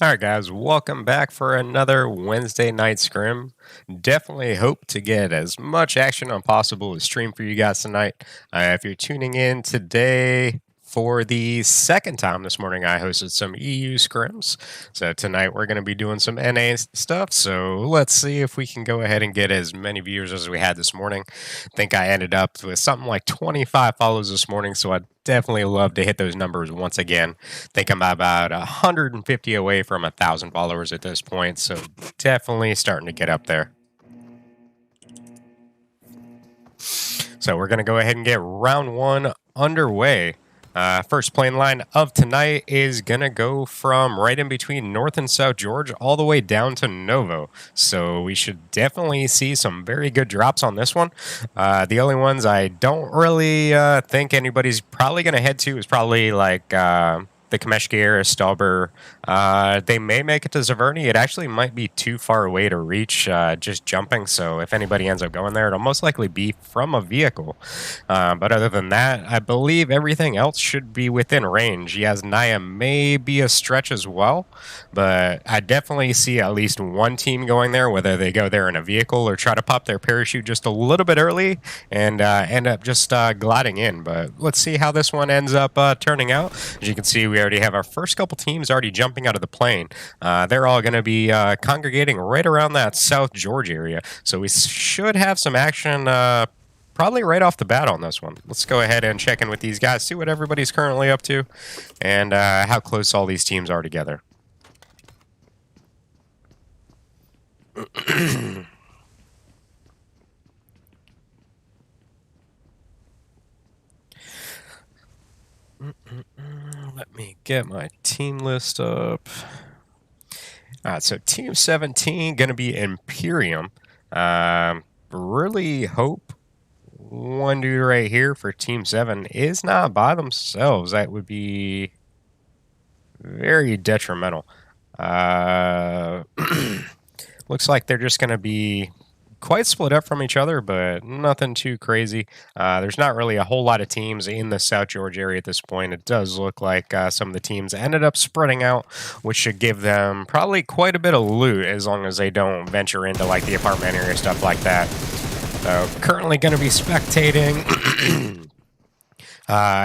All right, guys, welcome back for another Wednesday night scrim. Definitely hope to get as much action on possible as stream for you guys tonight. If you're tuning in today for the second time this morning, I hosted some EU scrims. So tonight we're going to be doing some NA stuff. So let's see if we can go ahead and get as many viewers as we had this morning. I think I ended up with something like 25 follows this morning. So I'd definitely love to hit those numbers once again. I think I'm about 150 away from 1,000 followers at this point, so definitely starting to get up there. So we're going to go ahead and get round one underway. First playing line of tonight is going to go from right in between North and South George all the way down to Novo. So we should definitely see some very good drops on this one. The only ones I don't really think anybody's probably going to head to is probably like the Kameshkir, Stalber. They may make it to Zaverny. It actually might be too far away to reach just jumping. So if anybody ends up going there, it'll most likely be from a vehicle. But other than that, I believe everything else should be within range. Yes, Naya may be a stretch as well, but I definitely see at least one team going there, whether they go there in a vehicle or try to pop their parachute just a little bit early and end up just gliding in. But let's see how this one ends up turning out. As you can see, we already have our first couple teams already jumping out of the plane. They're all going to be congregating right around that South George area. So we should have some action probably right off the bat on this one. Let's go ahead and check in with these guys, see what everybody's currently up to, and how close all these teams are together. Let me get my team list up. All right, so Team 17 going to be Imperium. Really hope one dude right here for Team 7 is not by themselves. That would be very detrimental. Looks like they're just going to be quite split up from each other, but nothing too crazy. There's not really a whole lot of teams in the South George area at this point. It does look like some of the teams ended up spreading out, which should give them probably quite a bit of loot as long as they don't venture into like the apartment area, stuff like that. Currently going to be spectating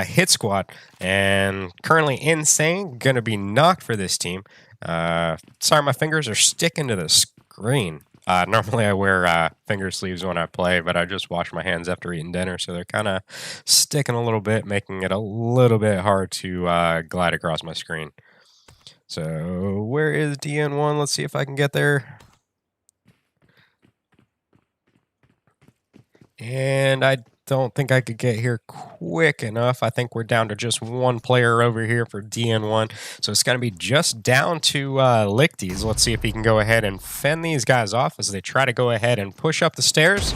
Hit Squad, and currently Insane going to be knocked for this team. Sorry, my fingers are sticking to the screen. Normally I wear finger sleeves when I play, but I just wash my hands after eating dinner, so they're kind of sticking a little bit, making it a little bit hard to glide across my screen. So where is DN1? Let's see if I can get there. And I don't think I could get here quick enough. I think we're down to just one player over here for DN1. So it's going to be just down to Lichties. Let's see if he can go ahead and fend these guys off as they try to go ahead and push up the stairs.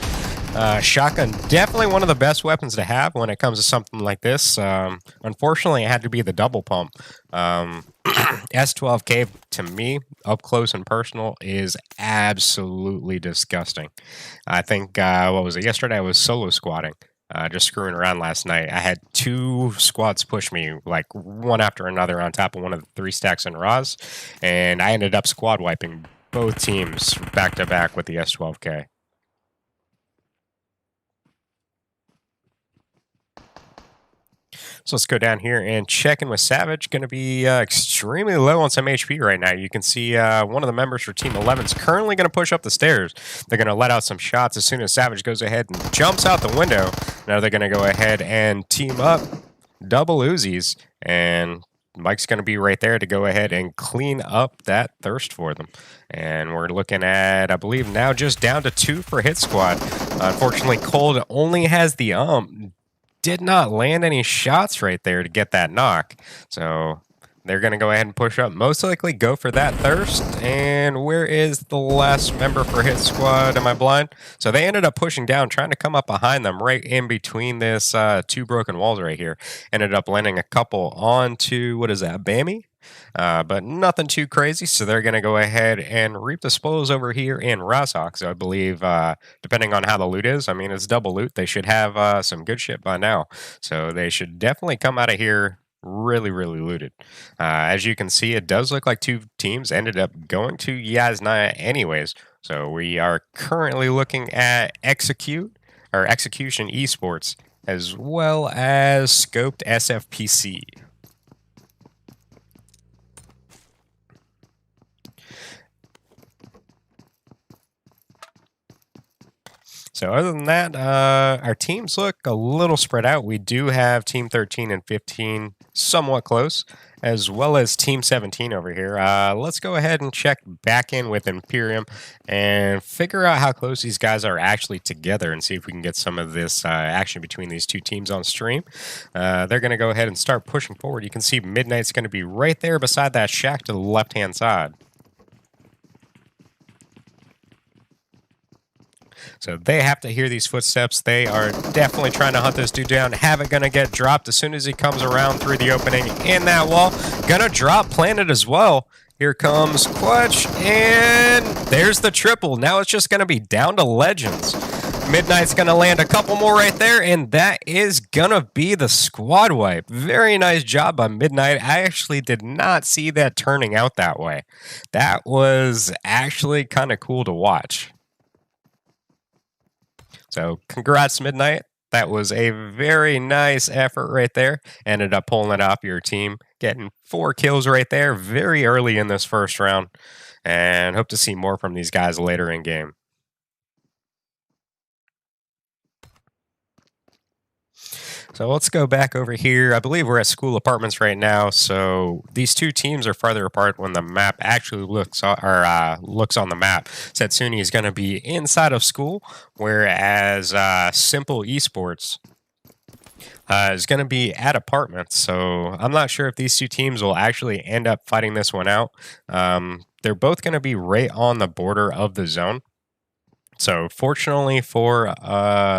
Shotgun, definitely one of the best weapons to have when it comes to something like this. Unfortunately, it had to be the double pump. S12K, to me, up close and personal, is absolutely disgusting. I think, what was it, yesterday I was solo squatting, just screwing around last night. I had two squads push me, like one after another on top of one of the 3 stacks in Raws, and I ended up squad wiping both teams back to back with the S12K. So let's go down here and check in with Savage. Going to be extremely low on some HP right now. You can see one of the members for Team 11 is currently going to push up the stairs. They're going to let out some shots as soon as Savage goes ahead and jumps out the window. Now they're going to go ahead and team up double Uzis. And Mike's going to be right there to go ahead and clean up that thirst for them. And we're looking at, I believe, now just down to 2 for Hit Squad. Unfortunately, Cold only has the did not land any shots right there to get that knock. So they're going to go ahead and push up. Most likely go for that thirst. And where is the last member for Hit Squad? Am I blind? So they ended up pushing down, trying to come up behind them right in between this 2 broken walls right here. Ended up landing a couple onto, what is that, Bammy? But nothing too crazy, so they're going to go ahead and reap the spoils over here in Razhawk. So I believe, depending on how the loot is, I mean, it's double loot. They should have some good shit by now. So they should definitely come out of here really, really looted. As you can see, it does look like two teams ended up going to Yasnaya anyways. So we are currently looking at Execution Esports as well as Scoped SFPC. So other than that, our teams look a little spread out. We do have Team 13 and 15 somewhat close, as well as Team 17 over here. Let's go ahead and check back in with Imperium and figure out how close these guys are actually together and see if we can get some of this action between these two teams on stream. They're going to go ahead and start pushing forward. You can see Midnight's going to be right there beside that shack to the left-hand side. So they have to hear these footsteps. They are definitely trying to hunt this dude down. Havoc gonna get dropped as soon as he comes around through the opening in that wall. Gonna drop Planet as well. Here comes Clutch, and there's the triple. Now it's just gonna be down to Legends. Midnight's gonna land a couple more right there, and that is gonna be the squad wipe. Very nice job by Midnight. I actually did not see that turning out that way. That was actually kind of cool to watch. So congrats, Midnight. That was a very nice effort right there. Ended up pulling it off your team, getting 4 kills right there very early in this first round. And hope to see more from these guys later in game. So let's go back over here. I believe we're at school apartments right now. So these two teams are farther apart when the map actually looks on the map. Setsuni is going to be inside of school, whereas Simple Esports is going to be at apartments. So I'm not sure if these two teams will actually end up fighting this one out. They're both going to be right on the border of the zone. So fortunately for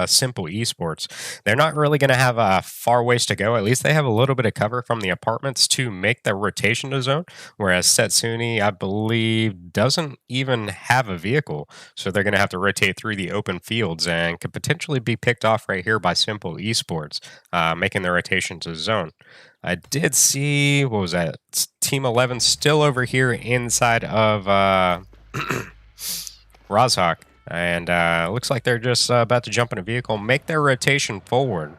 Simple Esports, they're not really going to have a far ways to go. At least they have a little bit of cover from the apartments to make the rotation to zone, whereas Setsuni, I believe, doesn't even have a vehicle. So they're going to have to rotate through the open fields and could potentially be picked off right here by Simple Esports, making the rotation to zone. I did see, what was that? Team 11 still over here inside of Rozhawk. And looks like they're just about to jump in a vehicle, make their rotation forward.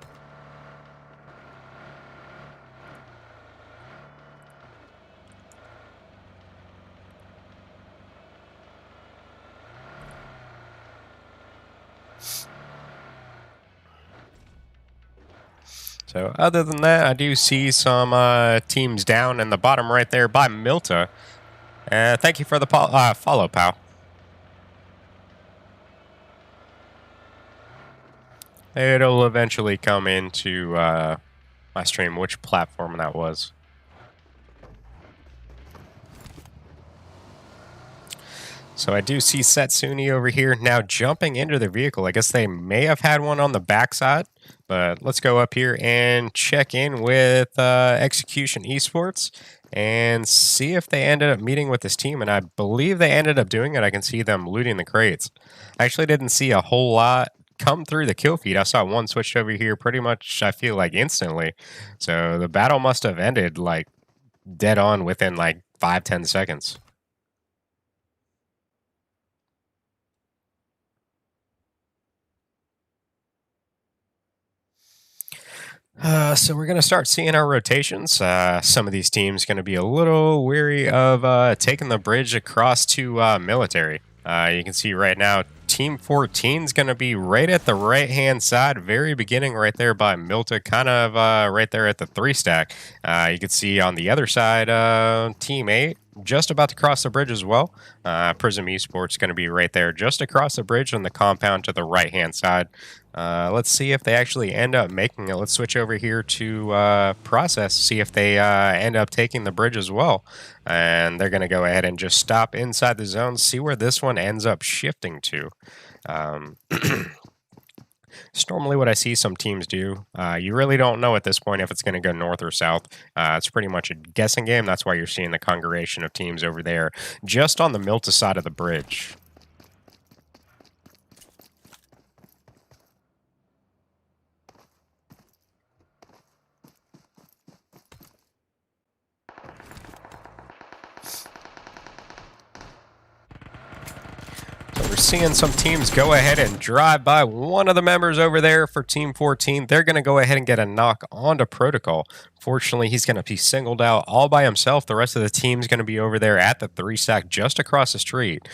So other than that, I do see some teams down in the bottom right there by Milta. Thank you for the follow, pal. It'll eventually come into my stream, which platform that was. So I do see Setsuni over here now jumping into their vehicle. I guess they may have had one on the backside, but let's go up here and check in with Execution Esports and see if they ended up meeting with this team. And I believe they ended up doing it. I can see them looting the crates. I actually didn't see a whole lot come through the kill feed. I saw one switched over here pretty much, I feel like, instantly. So the battle must have ended like dead on within like 5-10 seconds. So we're going to start seeing our rotations. Some of these teams going to be a little weary of taking the bridge across to military. You can see right now, Team 14 is going to be right at the right-hand side, very beginning right there by Milta, kind of right there at the 3-stack. You can see on the other side, Team 8 just about to cross the bridge as well. Prism Esports going to be right there just across the bridge on the compound to the right-hand side. Let's see if they actually end up making it. Let's switch over here to process, see if they end up taking the bridge as well. And they're going to go ahead and just stop inside the zone, see where this one ends up shifting to. It's normally what I see some teams do. You really don't know at this point if it's going to go north or south. It's pretty much a guessing game. That's why you're seeing the congregation of teams over there just on the Milta side of the bridge. we're seeing some teams go ahead and drive by one of the members over there for Team 14. They're going to go ahead and get a knock onto Protocol. Fortunately, he's going to be singled out all by himself. The rest of the team's going to be over there at the 3-stack just across the street.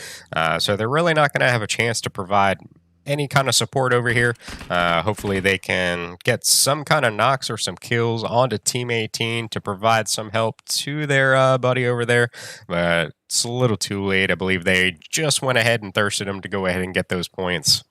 So they're really not going to have a chance to provide any kind of support over here. Hopefully they can get some kind of knocks or some kills onto Team 18 to provide some help to their buddy over there. But it's a little too late. I believe they just went ahead and thirsted him to go ahead and get those points.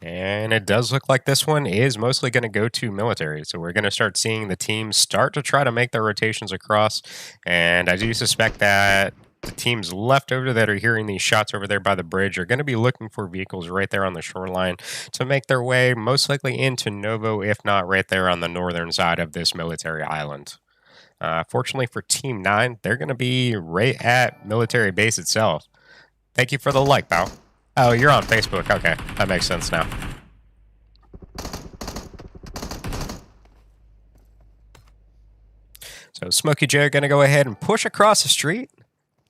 And it does look like this one is mostly going to go to military. So we're going to start seeing the teams start to try to make their rotations across. And I do suspect that the teams left over that are hearing these shots over there by the bridge are going to be looking for vehicles right there on the shoreline to make their way most likely into Novo, if not right there on the northern side of this military island. Fortunately for Team 9, they're going to be right at military base itself. Thank you for the like, pal. Oh, you're on Facebook. Okay, that makes sense now. So Smokey Joe going to go ahead and push across the street.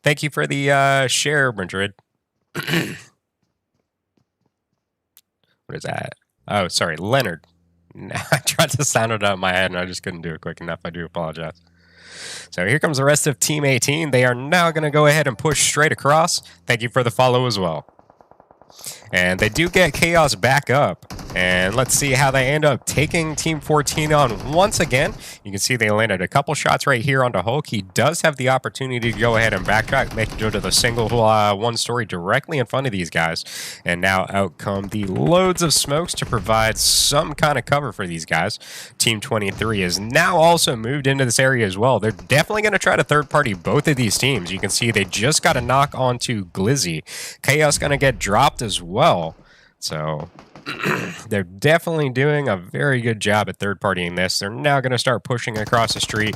Thank you for the share, Madrid. What is that? Oh, sorry, Leonard. I tried to sound it out in my head, and I just couldn't do it quick enough. I do apologize. So here comes the rest of Team 18. They are now going to go ahead and push straight across. Thank you for the follow as well. And they do get Chaos back up. And let's see how they end up taking Team 14 on once again. You can see they landed a couple shots right here onto Hulk. He does have the opportunity to go ahead and backtrack, make it go to the single one-story directly in front of these guys. And now out come the loads of smokes to provide some kind of cover for these guys. Team 23 is now also moved into this area as well. They're definitely going to try to third-party both of these teams. You can see they just got a knock onto Glizzy. Chaos going to get dropped as well. So they're definitely doing a very good job at third-partying this. They're now going to start pushing across the street.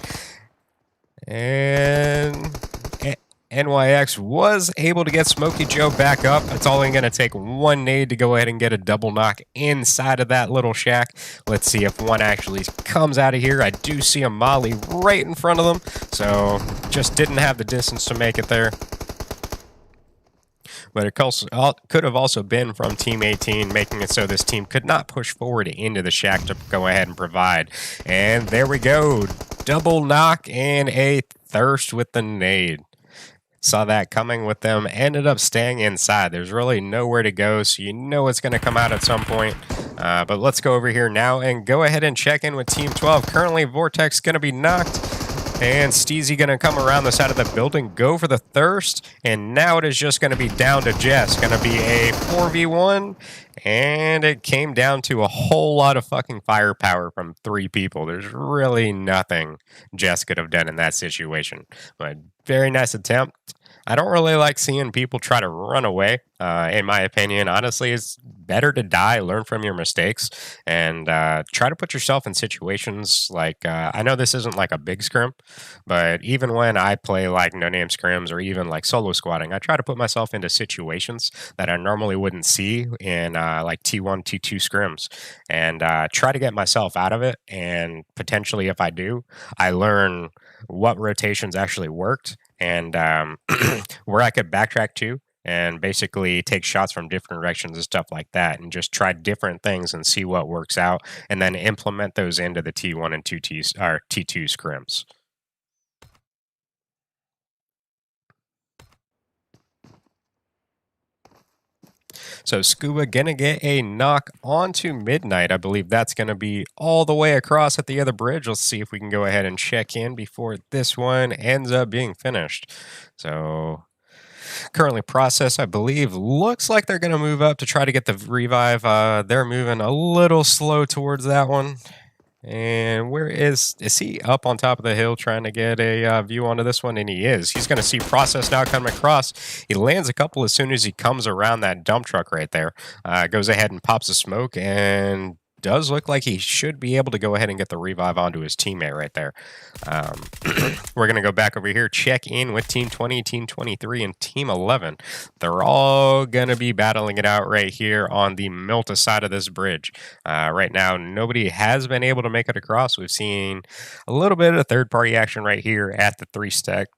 And NYX was able to get Smokey Joe back up. It's only going to take one nade to go ahead and get a double knock inside of that little shack. Let's see if one actually comes out of here. I do see a molly right in front of them, so just didn't have the distance to make it there. But it could have also been from Team 18, making it so this team could not push forward into the shack to go ahead and provide. And there we go. Double knock and a thirst with the nade. Saw that coming with them. Ended up staying inside. There's really nowhere to go, so you know it's going to come out at some point. But let's go over here now and go ahead and check in with Team 12. Currently, Vortex going to be knocked. And Steezy going to come around the side of the building, go for the thirst, and now it is just going to be down to Jess. Going to be a 4v1, and it came down to a whole lot of fucking firepower from 3 people. There's really nothing Jess could have done in that situation. But very nice attempt. I don't really like seeing people try to run away. In my opinion, honestly, it's better to die, learn from your mistakes, and try to put yourself in situations like, I know this isn't like a big scrim, but even when I play like no-name scrims or even like solo squatting, I try to put myself into situations that I normally wouldn't see in like T1, T2 scrims, and try to get myself out of it. And potentially, if I do, I learn what rotations actually worked and where I could backtrack to and basically take shots from different directions and stuff like that, and just try different things and see what works out, and then implement those into the T1 and T2 scrims. So Scuba gonna get a knock onto Midnight. I believe that's gonna be all the way across at the other bridge. Let's see if we can go ahead and check in before this one ends up being finished. So currently process, I believe, looks like they're gonna move up to try to get the revive. They're moving a little slow towards that one. And where is he? Up on top of the hill trying to get a view onto this one? And he is. He's going to see process now coming across. He lands a couple as soon as he comes around that dump truck right there. Goes ahead and pops a smoke and does look like he should be able to go ahead and get the revive onto his teammate right there. We're going to go back over here, check in with Team 20, Team 23, and Team 11. They're all going to be battling it out right here on the Milta side of this bridge. Right now, nobody has been able to make it across. We've seen a little bit of third-party action right here at the 3-stack.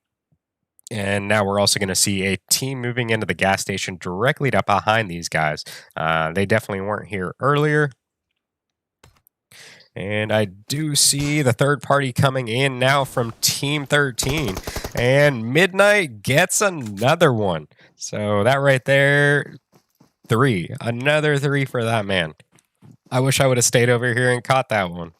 And now we're also going to see a team moving into the gas station directly up behind these guys. They definitely weren't here earlier. And I do see the third party coming in now from Team 13. And Midnight gets another one. So that right there, 3. Another 3 for that man. I wish I would have stayed over here and caught that one.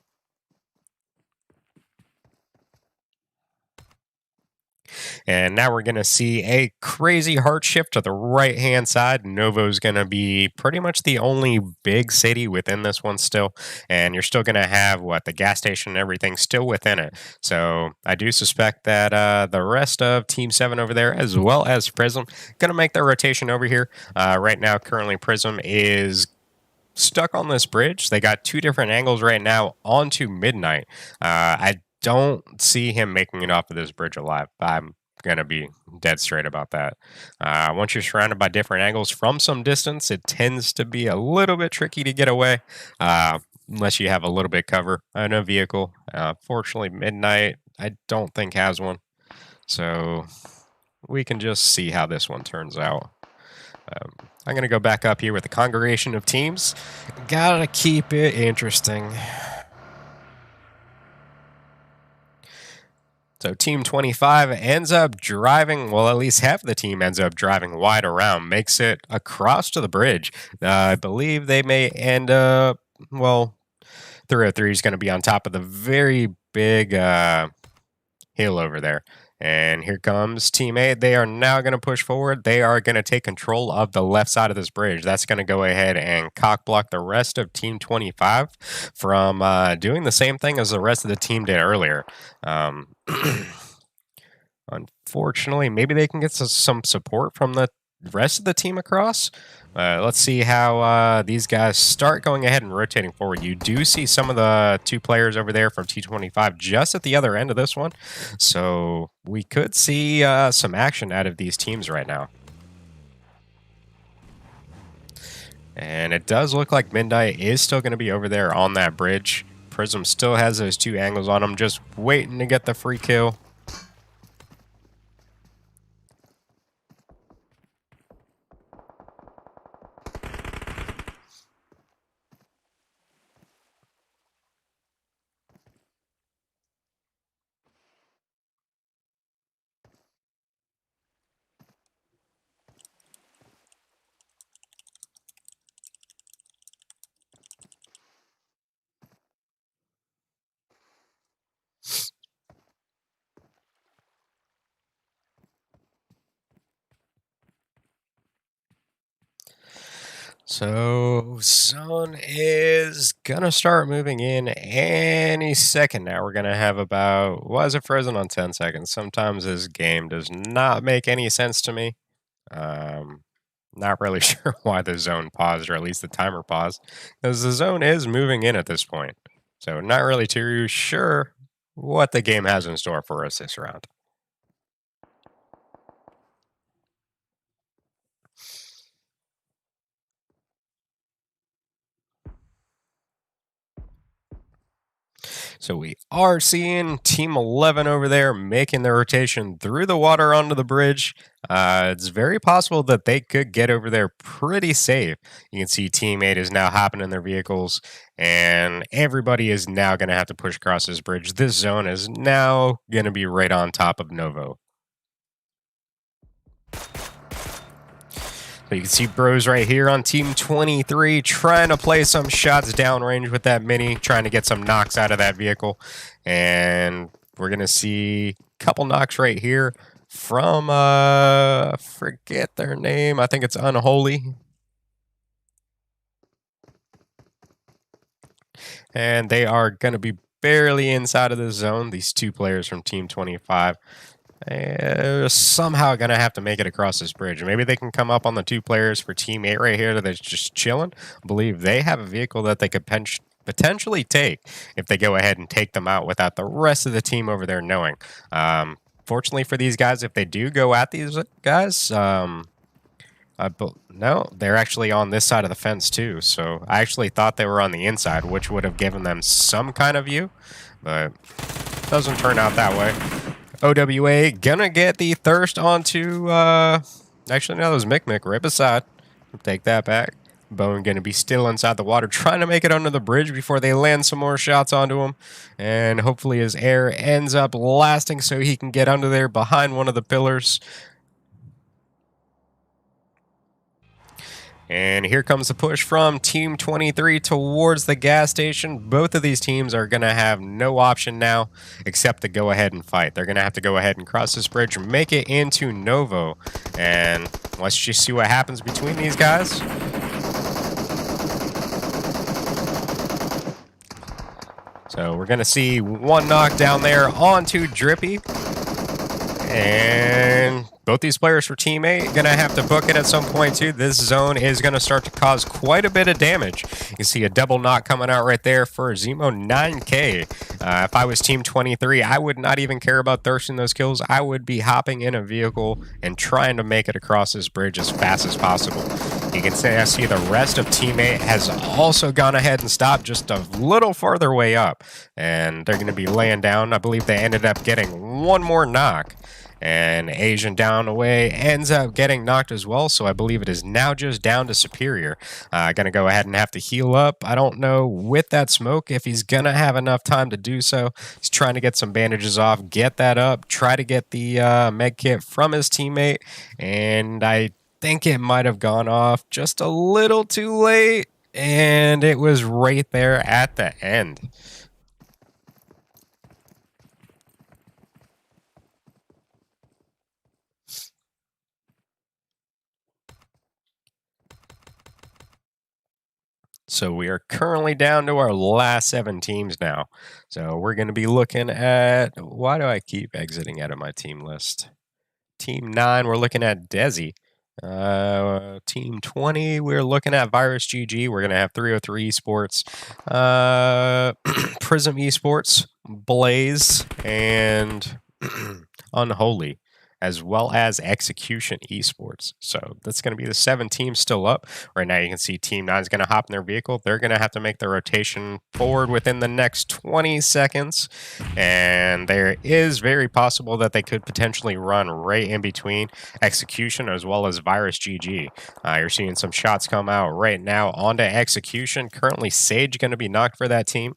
And now we're going to see a crazy hard shift to the right-hand side. Novo's going to be pretty much the only big city within this one still. And you're still going to have, the gas station and everything still within it. So I do suspect that the rest of Team 7 over there, as well as Prism, going to make their rotation over here. Right now, currently, Prism is stuck on this bridge. They got 2 different angles right now onto Midnight. I don't see him making it off of this bridge alive. I'm going to be dead straight about that. Once you're surrounded by different angles from some distance, it tends to be a little bit tricky to get away, unless you have a little bit cover on a vehicle. Fortunately, Midnight, I don't think has one. So we can just see how this one turns out. I'm going to go back up here with the congregation of teams. Gotta keep it interesting. So Team 25 ends up driving, at least half the team ends up driving wide around, makes it across to the bridge. I believe they may end up, 303 is going to be on top of the very big hill over there. And here comes Team 8. They are now going to push forward. They are going to take control of the left side of this bridge. That's going to go ahead and cock block the rest of Team 25 from doing the same thing as the rest of the team did earlier. Unfortunately, maybe they can get some support from the rest of the team across. Let's see how these guys start going ahead and rotating forward. You do see some of the 2 players over there from T25 just at the other end of this one. So we could see some action out of these teams right now. And it does look like Midnight is still going to be over there on that bridge. Prism still has those 2 angles on him, just waiting to get the free kill. So zone is gonna start moving in any second now. We're gonna have about, why is it frozen on 10 seconds? Sometimes this game does not make any sense to me. Not really sure why the zone paused, or at least the timer paused, because the zone is moving in at this point. So not really too sure what the game has in store for us this round. So we are seeing Team 11 over there making their rotation through the water onto the bridge. It's very possible that they could get over there pretty safe. You can see Team 8 is now hopping in their vehicles, and everybody is now going to have to push across this bridge. This zone is now going to be right on top of Novo. So you can see bros right here on Team 23 trying to play some shots downrange with that mini, trying to get some knocks out of that vehicle. And we're going to see a couple knocks right here from, forget their name. I think it's Unholy. And they are going to be barely inside of the zone, these 2 players from Team 25. Somehow going to have to make it across this bridge. Maybe they can come up on the 2 players for Team 8 right here that's just chilling. I believe they have a vehicle that they could potentially take if they go ahead and take them out without the rest of the team over there knowing. Fortunately for these guys, if they do go at these guys, no, they're actually on this side of the fence too. So I actually thought they were on the inside, which would have given them some kind of view, but doesn't turn out that way. OWA gonna get the thirst onto, actually, no, that was Mick right beside. Take that back. Bone gonna be still inside the water, trying to make it under the bridge before they land some more shots onto him. And hopefully his air ends up lasting so he can get under there behind one of the pillars. And here comes the push from Team 23 towards the gas station. Both of these teams are going to have no option now except to go ahead and fight. They're going to have to go ahead and cross this bridge, make it into Novo. And let's just see what happens between these guys. So we're going to see one knock down there onto Drippy. And both these players for Team 8 going to have to book it at some point too. This zone is going to start to cause quite a bit of damage. You can see a double knock coming out right there for Zemo 9K. If I was Team 23, I would not even care about thirsting those kills. I would be hopping in a vehicle and trying to make it across this bridge as fast as possible. You can see the rest of Team 8 has also gone ahead and stopped just a little farther way up. And they're going to be laying down. I believe they ended up getting one more knock. And Asian down away ends up getting knocked as well, so I believe it is now just down to Superior. Gonna go ahead and have to heal up. I don't know with that smoke if he's gonna have enough time to do so. He's trying to get some bandages off, get that up, try to get the med kit from his teammate, and I think it might have gone off just a little too late, and it was right there at the end. So we are currently down to our last 7 teams now. So we're going to be looking at, why do I keep exiting out of my team list? Team 9, we're looking at Desi. Team 20, we're looking at Virus GG. We're going to have 303 Esports, Prism Esports, Blaze, and Unholy, as well as Execution Esports. So that's going to be the 7 teams still up. Right now you can see Team 9 is going to hop in their vehicle. They're going to have to make their rotation forward within the next 20 seconds. And there is very possible that they could potentially run right in between Execution as well as Virus GG. You're seeing some shots come out right now onto Execution. Currently Sage going to be knocked for that team.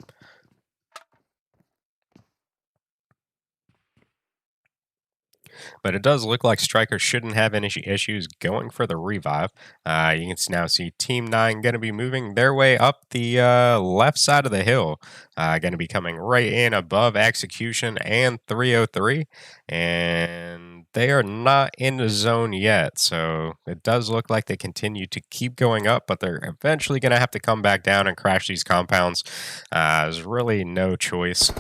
But it does look like Striker shouldn't have any issues going for the revive. You can now see Team 9 going to be moving their way up the left side of the hill. Going to be coming right in above Execution and 303. And they are not in the zone yet. So it does look like they continue to keep going up, but they're eventually going to have to come back down and crash these compounds. There's really no choice.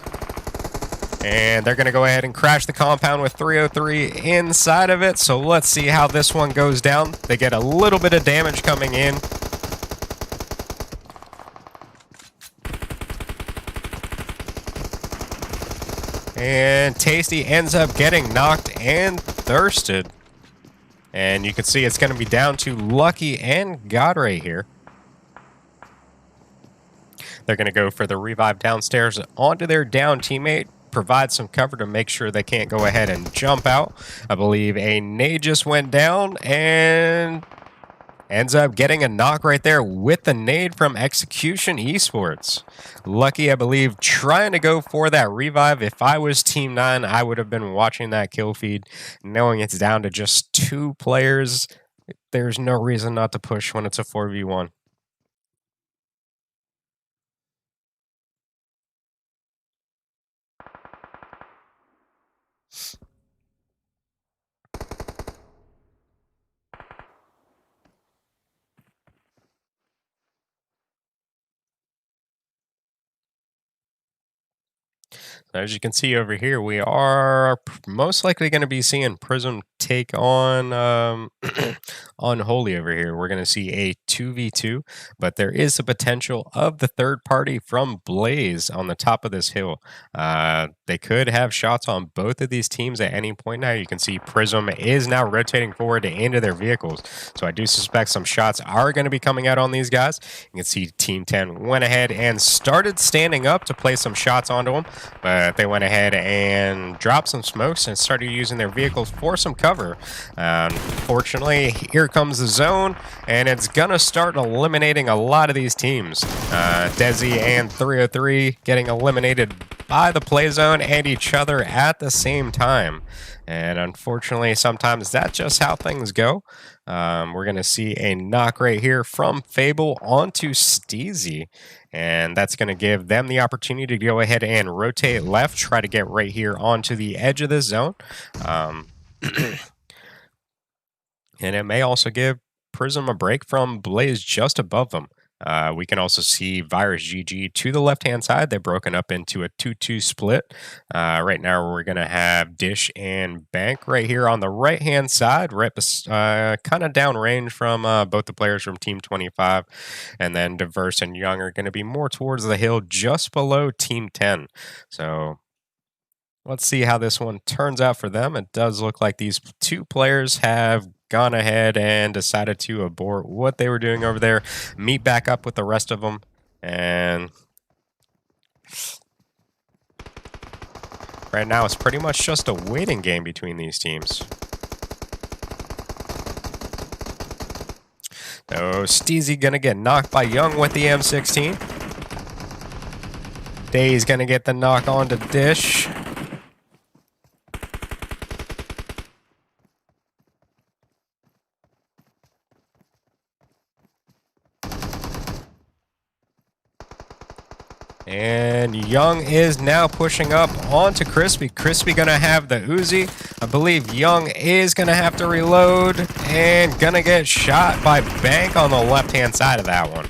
And they're going to go ahead and crash the compound with 303 inside of it. So let's see how this one goes down. They get a little bit of damage coming in. And Tasty ends up getting knocked and thirsted. And you can see it's going to be down to Lucky and Godray here. They're going to go for the revive downstairs onto their down teammate. Provide some cover to make sure they can't go ahead and jump out. I believe a nade just went down and ends up getting a knock right there with the nade from Execution Esports. Lucky, I believe, trying to go for that revive. If I was Team 9, I would have been watching that kill feed, knowing it's down to just 2 players. There's no reason not to push when it's a 4v1. As you can see over here, we are most likely going to be seeing Prism take on Unholy over here. We're going to see a 2v2, but there is a potential of the third party from Blaze on the top of this hill. They could have shots on both of these teams at any point now. You can see Prism is now rotating forward into their vehicles. So I do suspect some shots are going to be coming out on these guys. You can see Team 10 went ahead and started standing up to play some shots onto them, but they went ahead and dropped some smokes and started using their vehicles for some cover. Unfortunately, here comes the zone, and it's going to start eliminating a lot of these teams. Desi and 303 getting eliminated by the play zone and each other at the same time. And unfortunately, sometimes that's just how things go. We're going to see a knock right here from Fable onto Steezy. And that's going to give them the opportunity to go ahead and rotate left, try to get right here onto the edge of the zone. And it may also give Prism a break from Blaze just above them. We can also see Virus GG to the left-hand side. They're broken up into a 2-2 split. Right now, we're going to have Dish and Bank right here on the right-hand side, right kind of downrange from both the players from Team 25. And then Diverse and Young are going to be more towards the hill just below Team 10. So let's see how this one turns out for them. It does look like these two players have gone ahead and decided to abort what they were doing over there, meet back up with the rest of them, and right now it's pretty much just a waiting game between these teams. So Steezy gonna get knocked by Young with the M16. Day's gonna get the knock on to Dish. And Young is now pushing up onto Crispy. Crispy going to have the Uzi. I believe Young is going to have to reload and going to get shot by Bank on the left-hand side of that one.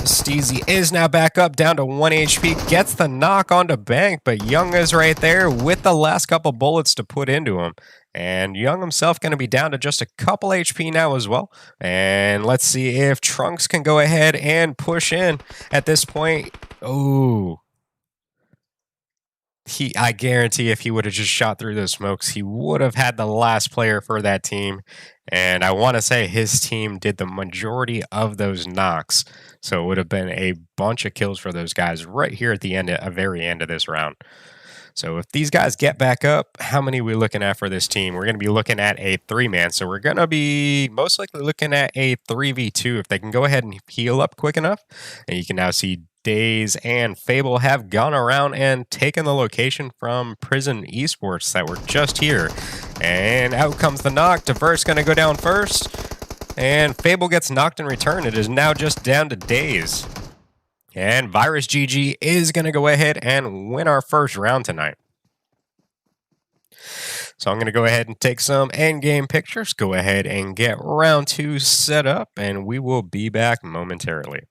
Steezy is now back up down to 1 HP, gets the knock onto Bank, but Young is right there with the last couple bullets to put into him. And Young himself going to be down to just a couple HP now as well. And let's see if Trunks can go ahead and push in at this point. Oh, I guarantee if he would have just shot through those smokes, he would have had the last player for that team. And I want to say his team did the majority of those knocks. So it would have been a bunch of kills for those guys right here at the very end of this round. So if these guys get back up, how many are we looking at for this team? We're going to be looking at a 3-man. So we're going to be most likely looking at a 3v2 if they can go ahead and heal up quick enough. And you can now see Days and Fable have gone around and taken the location from Prison Esports that were just here. And out comes the knock. Diverse going to go down first. And Fable gets knocked in return. It is now just down to Days. And Virus GG is going to go ahead and win our first round tonight. So I'm going to go ahead and take some end-game pictures, go ahead and get round 2 set up, and we will be back momentarily.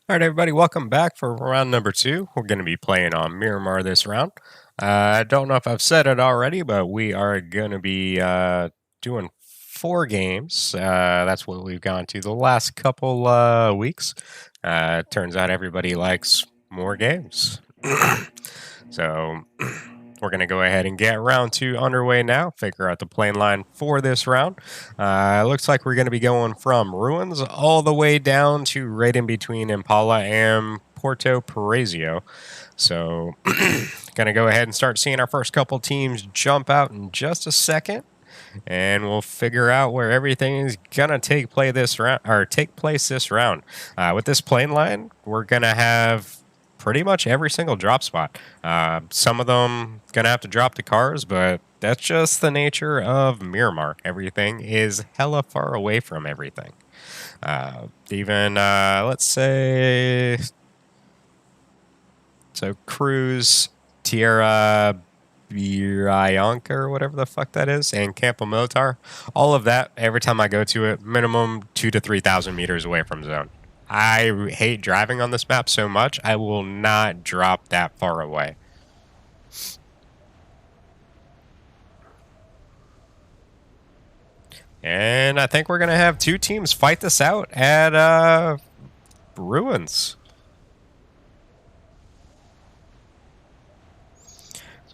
All right, everybody, welcome back for round number 2. We're going to be playing on Miramar this round. I don't know if I've said it already, but we are going to be doing 4 games. That's what we've gone to the last couple weeks. Turns out everybody likes more games. So we're going to go ahead and get round 2 underway now. Figure out the plane line for this round. Looks like we're going to be going from Ruins all the way down to right in between Impala and Porto Paraiso. So going to go ahead and start seeing our first couple teams jump out in just a second. And we'll figure out where everything is gonna take place this round. With this plane line, we're gonna have pretty much every single drop spot. Some of them gonna have to drop to cars, but that's just the nature of Miramar. Everything is hella far away from everything. Even let's say, so Cruz, Tierra Bianca or whatever the fuck that is, and Campo Militar. All of that, every time I go to it, minimum 2,000 to 3,000 meters away from zone. I hate driving on this map so much, I will not drop that far away. And I think we're going to have 2 teams fight this out at Ruins.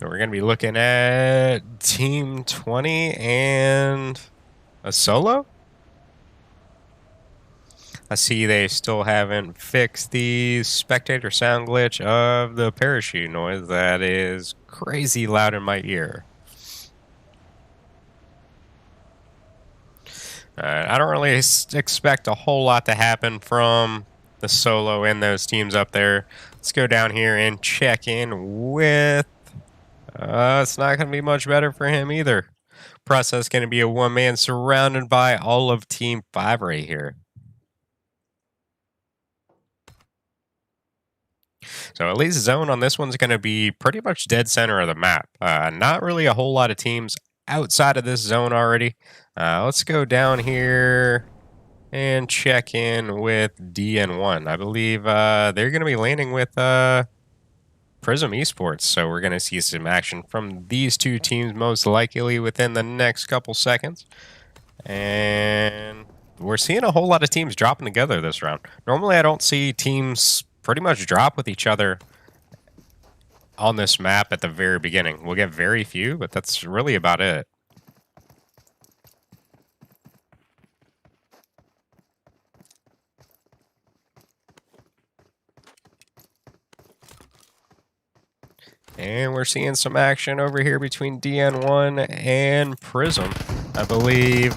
So we're going to be looking at Team 20 and a solo. I see they still haven't fixed the spectator sound glitch of the parachute noise. That is crazy loud in my ear. I don't really expect a whole lot to happen from the solo and those teams up there. Let's go down here and check in with... it's not going to be much better for him either. Process going to be a one-man surrounded by all of Team 5 right here. So at least zone on this one's going to be pretty much dead center of the map. Not really a whole lot of teams outside of this zone already. Let's go down here and check in with DN1. I believe they're going to be landing with Prism Esports. So we're going to see some action from these 2 teams most likely within the next couple seconds. And we're seeing a whole lot of teams dropping together this round. Normally I don't see teams pretty much drop with each other on this map at the very beginning. We'll get very few, but that's really about it. And we're seeing some action over here between DN1 and Prism. I believe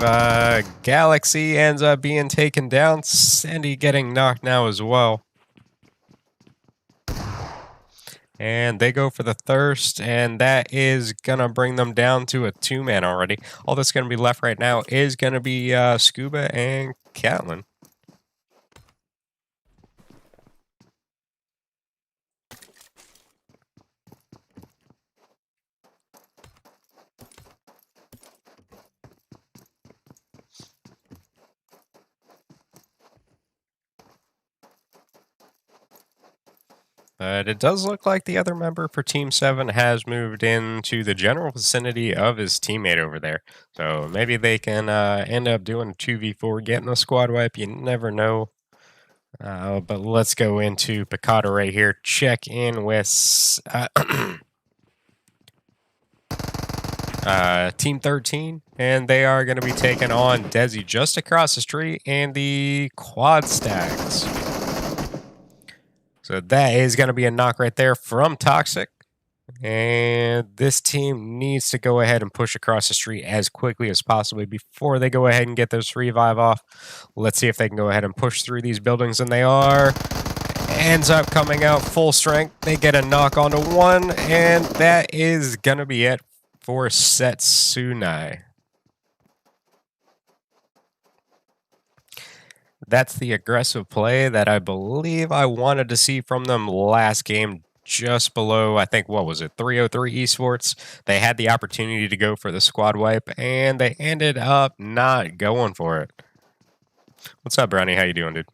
Galaxy ends up being taken down. Sandy getting knocked now as well. And they go for the Thirst, and that is going to bring them down to a 2-man already. All that's going to be left right now is going to be Scuba and Catlin. But it does look like the other member for Team 7 has moved into the general vicinity of his teammate over there. So maybe they can end up doing a 2v4, getting a squad wipe. You never know. But let's go into Picado right here. Check in with Team 13. And they are going to be taking on Desi just across the street and the Quad Stacks. So that is going to be a knock right there from Toxic. And this team needs to go ahead and push across the street as quickly as possible before they go ahead and get this revive off. Let's see if they can go ahead and push through these buildings, and they are. Ends up coming out full strength. They get a knock onto one, and that is going to be it for Setsunai. That's the aggressive play that I believe I wanted to see from them last game, just below, I think, what was it, 303 Esports. They had the opportunity to go for the squad wipe, and they ended up not going for it. What's up, Brownie? How you doing, dude?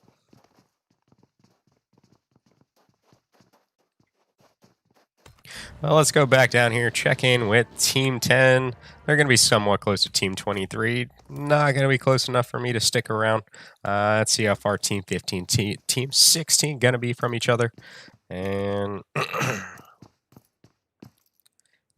Well, let's go back down here, check in with Team 10. They're going to be somewhat close to Team 23. Not going to be close enough for me to stick around. Let's see how far Team 15, Team 16 going to be from each other. And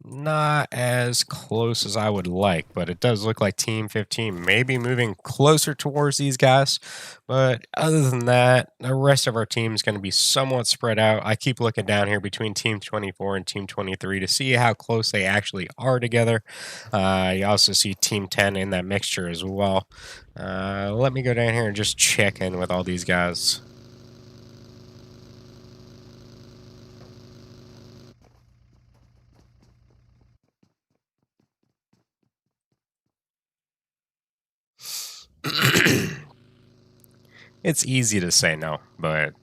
not as close as I would like, but it does look like Team 15 may be moving closer towards these guys. But other than that, the rest of our team is going to be somewhat spread out. I keep looking down here between Team 24 and Team 23 to see how close they actually are together. You also see Team 10 in that mixture as well. Let me go down here and just check in with all these guys. It's easy to say no, but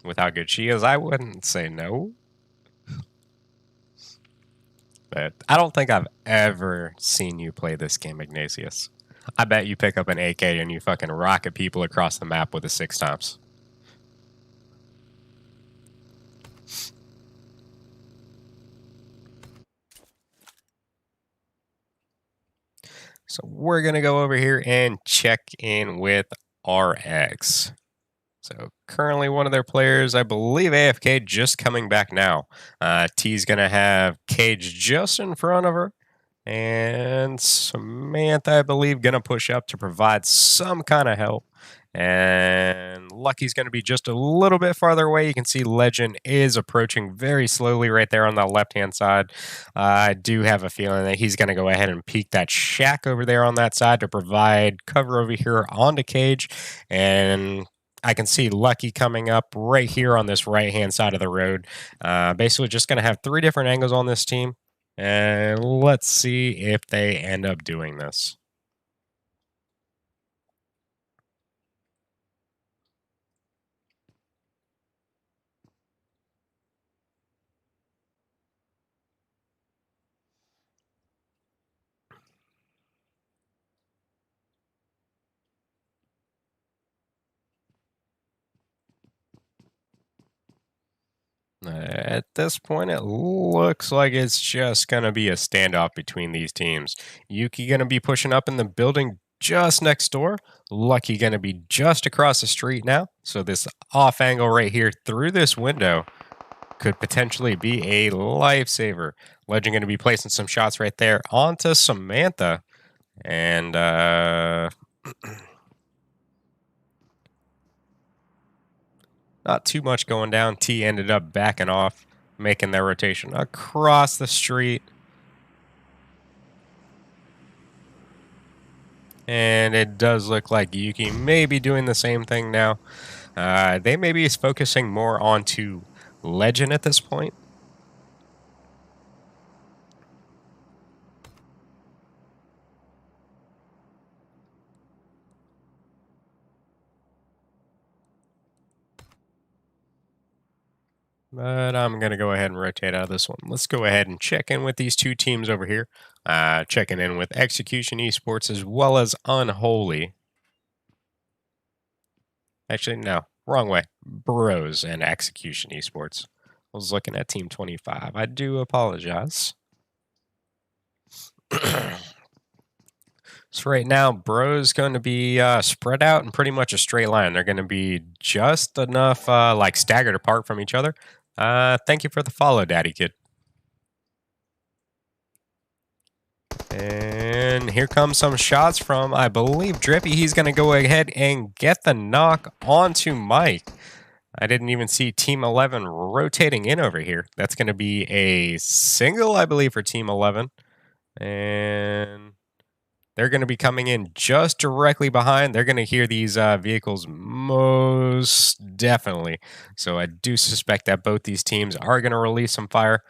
with how good she is, I wouldn't say no. But I don't think I've ever seen you play this game, Ignatius. I bet you pick up an AK and you fucking rocket people across the map with it 6 times. So we're going to go over here and check in with RX. So currently one of their players, I believe AFK, just coming back now. T's going to have Cage just in front of her. And Samantha, I believe, going to push up to provide some kind of help. And Lucky's going to be just a little bit farther away. You can see Legend is approaching very slowly right there on the left-hand side. I do have a feeling that he's going to go ahead and peek that shack over there on that side to provide cover over here onto Cage. And I can see Lucky coming up right here on this right-hand side of the road. Basically just going to have 3 different angles on this team. And let's see if they end up doing this. At this point, it looks like it's just going to be a standoff between these teams. Yuki going to be pushing up in the building just next door. Lucky going to be just across the street now. So this off angle right here through this window could potentially be a lifesaver. Legend going to be placing some shots right there onto Samantha. And not too much going down. T ended up backing off, making their rotation across the street. And it does look like Yuki may be doing the same thing now. They may be focusing more onto Legend at this point. But I'm going to go ahead and rotate out of this one. Let's go ahead and check in with these 2 teams over here. Checking in with Execution Esports as well as Unholy. Actually, no, wrong way. Bros and Execution Esports. I was looking at Team 25. I do apologize. So right now, Bro's going to be spread out in pretty much a straight line. They're going to be just enough like staggered apart from each other. Thank you for the follow, Daddy Kid. And here comes some shots from, I believe, Drippy. He's going to go ahead and get the knock onto Mike. I didn't even see Team 11 rotating in over here. That's going to be a single, I believe, for Team 11. And they're going to be coming in just directly behind. They're going to hear these vehicles most definitely. So I do suspect that both these teams are going to release some fire.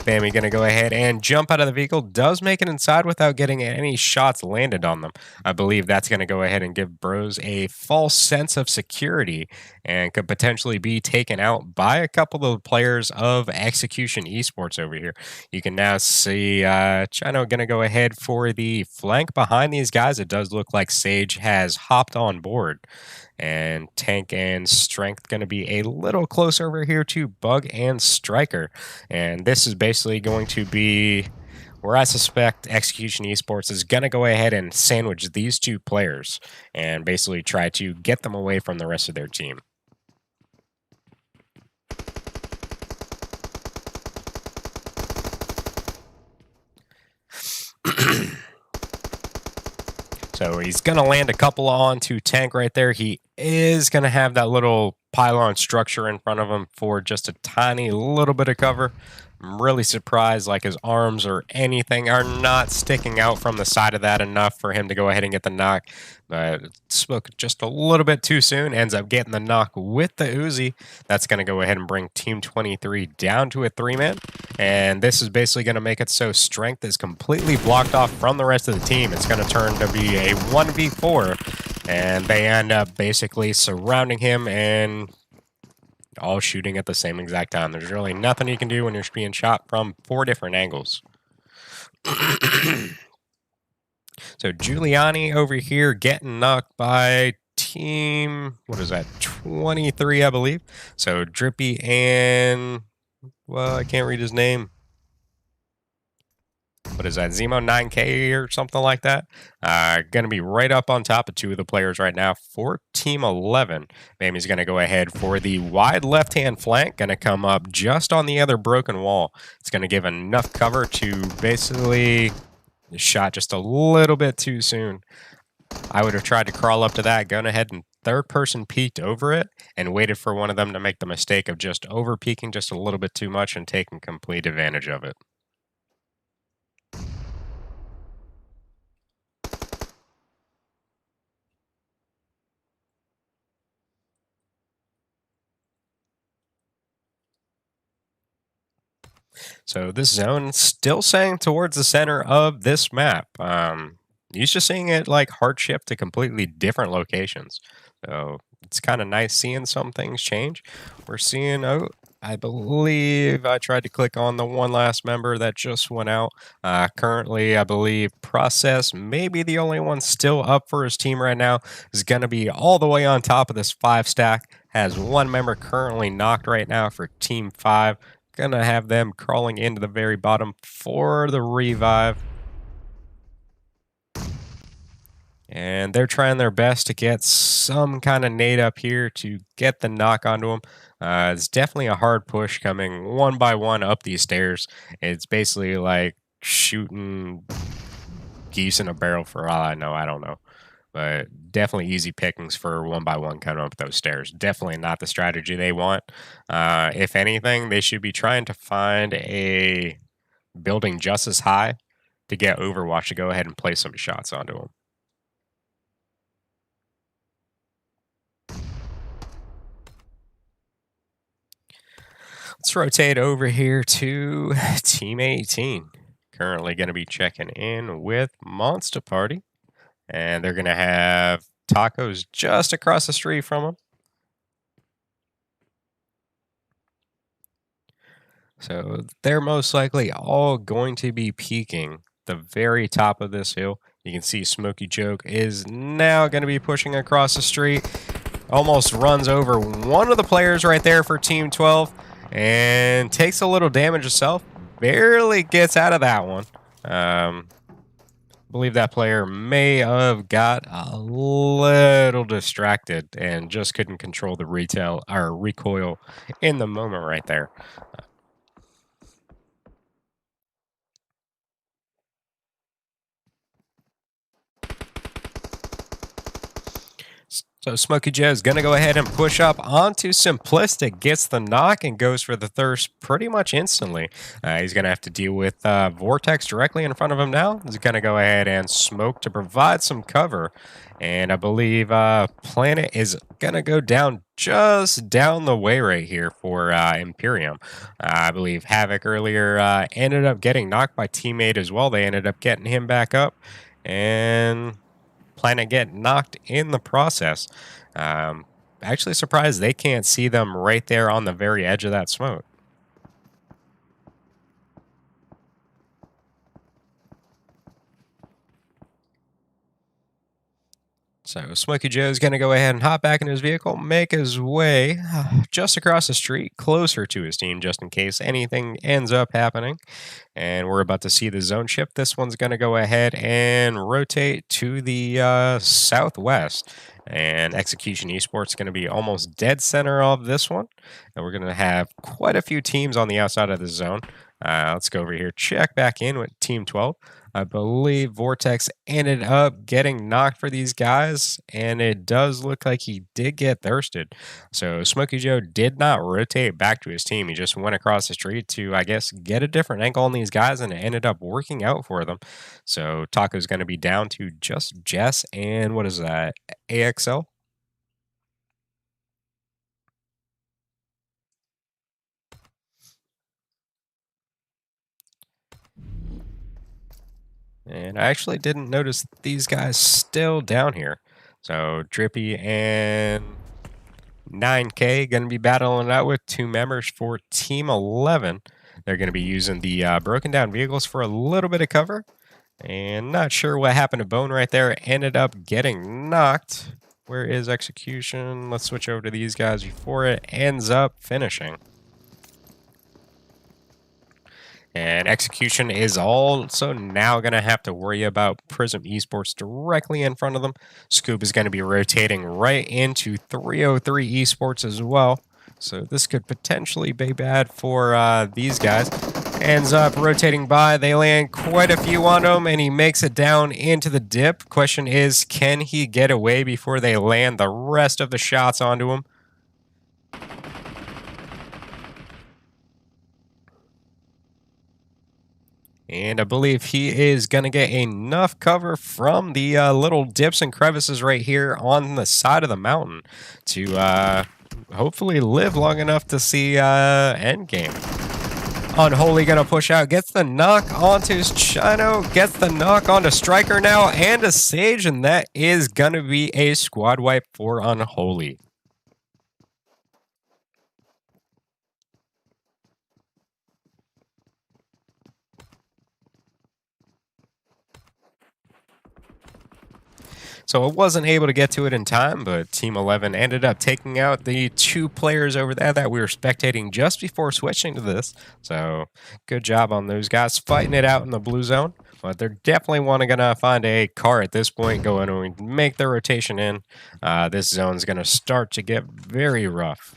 Bammy going to go ahead and jump out of the vehicle. Does make it inside without getting any shots landed on them. I believe that's going to go ahead and give Bros a false sense of security and could potentially be taken out by a couple of players of Execution Esports over here. You can now see Chino going to go ahead for the flank behind these guys. It does look like Sage has hopped on board. And Tank and Strength going to be a little closer over here to Bug and Striker. And this is basically going to be where I suspect Execution Esports is going to go ahead and sandwich these two players and basically try to get them away from the rest of their team. So he's going to land a couple onto Tank right there. He is going to have that little pylon structure in front of him for just a tiny little bit of cover. I'm really surprised like his arms or anything are not sticking out from the side of that enough for him to go ahead and get the knock. But spoke just a little bit too soon. Ends up getting the knock with the Uzi. That's going to go ahead and bring Team 23 down to a 3-man. And this is basically going to make it so Strength is completely blocked off from the rest of the team. It's going to turn to be a 1v4. And they end up basically surrounding him and all shooting at the same exact time. There's really nothing you can do when you're being shot from 4 different angles. So Giuliani over here getting knocked by team, what is that, 23, I believe. So Drippy and, well, I can't read his name. What is that, Zemo 9K or something like that? Going to be right up on top of 2 of the players right now for Team 11. Mamie's going to go ahead for the wide left-hand flank. Going to come up just on the other broken wall. It's going to give enough cover to basically shot just a little bit too soon. I would have tried to crawl up to that, gone ahead and third-person peeked over it, and waited for one of them to make the mistake of just over-peeking just a little bit too much and taking complete advantage of it. So this zone still saying towards the center of this map. Used to seeing it like hard shift to completely different locations. So it's kind of nice seeing some things change. We're seeing, oh, I believe I tried to click on the one last member that just went out. Currently, I believe Process, maybe the only one still up for his team right now, is going to be all the way on top of this 5 stack. Has one member currently knocked right now for Team 5. Gonna have them crawling into the very bottom for the revive. And they're trying their best to get some kind of nade up here to get the knock onto them. It's definitely a hard push coming one by one up these stairs. It's basically like shooting geese in a barrel for all I know. I don't know. But definitely easy pickings for one by one coming up those stairs. Definitely not the strategy they want. If anything, they should be trying to find a building just as high to get Overwatch to go ahead and play some shots onto them. Let's rotate over here to Team 18. Currently going to be checking in with Monster Party. And they're going to have Tacos just across the street from them. So they're most likely all going to be peaking the very top of this hill. You can see Smokey Joke is now going to be pushing across the street. Almost runs over one of the players right there for Team 12 and takes a little damage himself. Barely gets out of that one. I believe that player may have got a little distracted and just couldn't control the recoil in the moment right there. So Smokey Joe is going to go ahead and push up onto Simplistic, gets the knock, and goes for the thirst pretty much instantly. He's going to have to deal with Vortex directly in front of him now. He's going to go ahead and smoke to provide some cover. And I believe Planet is going to go down just down the way right here for Imperium. I believe Havoc earlier ended up getting knocked by teammate as well. They ended up getting him back up. And Planet get knocked in the process. Actually surprised they can't see them right there on the very edge of that smoke. So Smokey Joe's going to go ahead and hop back in his vehicle, make his way just across the street, closer to his team, just in case anything ends up happening. And we're about to see the zone shift. This one's going to go ahead and rotate to the southwest. And Execution Esports is going to be almost dead center of this one. And we're going to have quite a few teams on the outside of the zone. Let's go over here, check back in with Team 12. I believe Vortex ended up getting knocked for these guys, and it does look like he did get thirsted. So Smokey Joe did not rotate back to his team. He just went across the street to, I guess, get a different angle on these guys, and it ended up working out for them. So Taco's going to be down to just Jess and what is that, AXL? And I actually didn't notice these guys still down here. So Drippy and 9K going to be battling it out with 2 members for Team 11. They're going to be using the broken down vehicles for a little bit of cover. And not sure what happened to Bone right there. Ended up getting knocked. Where is Execution? Let's switch over to these guys before it ends up finishing. And Execution is also now going to have to worry about Prism Esports directly in front of them. Scoop is going to be rotating right into 303 Esports as well. So this could potentially be bad for these guys. Ends up rotating by. They land quite a few on him, and he makes it down into the dip. Question is, can he get away before they land the rest of the shots onto him? And I believe he is going to get enough cover from the little dips and crevices right here on the side of the mountain to hopefully live long enough to see endgame. Unholy going to push out, gets the knock onto Chino, gets the knock onto Striker now, and a Sage, and that is going to be a squad wipe for Unholy. So I wasn't able to get to it in time, but Team 11 ended up taking out the 2 players over there that we were spectating just before switching to this. So good job on those guys fighting it out in the blue zone. But they're definitely going to find a car at this point, go in and make their rotation in. This zone's going to start to get very rough.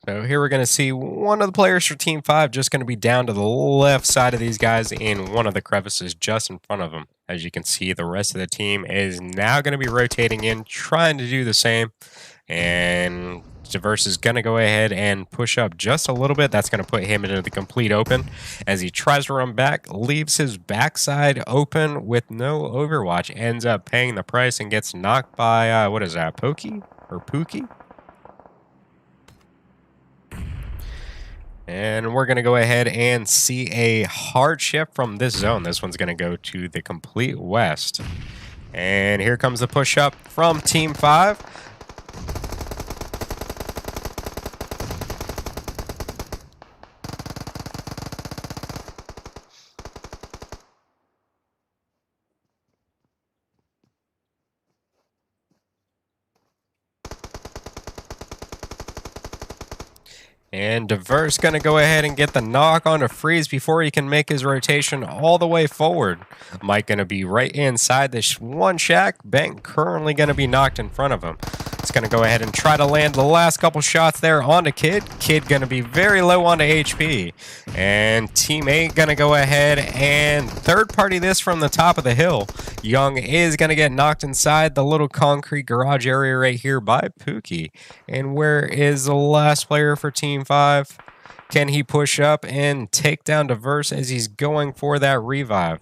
So here we're going to see one of the players for Team 5 just going to be down to the left side of these guys in one of the crevices just in front of them. As you can see, the rest of the team is now going to be rotating in, trying to do the same. And Diverse is going to go ahead and push up just a little bit. That's going to put him into the complete open. As he tries to run back, leaves his backside open with no overwatch. Ends up paying the price and gets knocked by, what is that, Pokey or Pookie? And we're going to go ahead and see a hard shift from this zone. This one's going to go to the complete west. And here comes the push up from Team 5. And Diverse going to go ahead and get the knock on a Freeze before he can make his rotation all the way forward. Mike going to be right inside this one shack. Bank currently going to be knocked in front of him. It's going to go ahead and try to land the last couple shots there onto Kid. Kid going to be very low onto HP. And Team 8 going to go ahead and third party this from the top of the hill. Young is going to get knocked inside the little concrete garage area right here by Pookie. And where is the last player for Team 5? Can he push up and take down Diverse as he's going for that revive?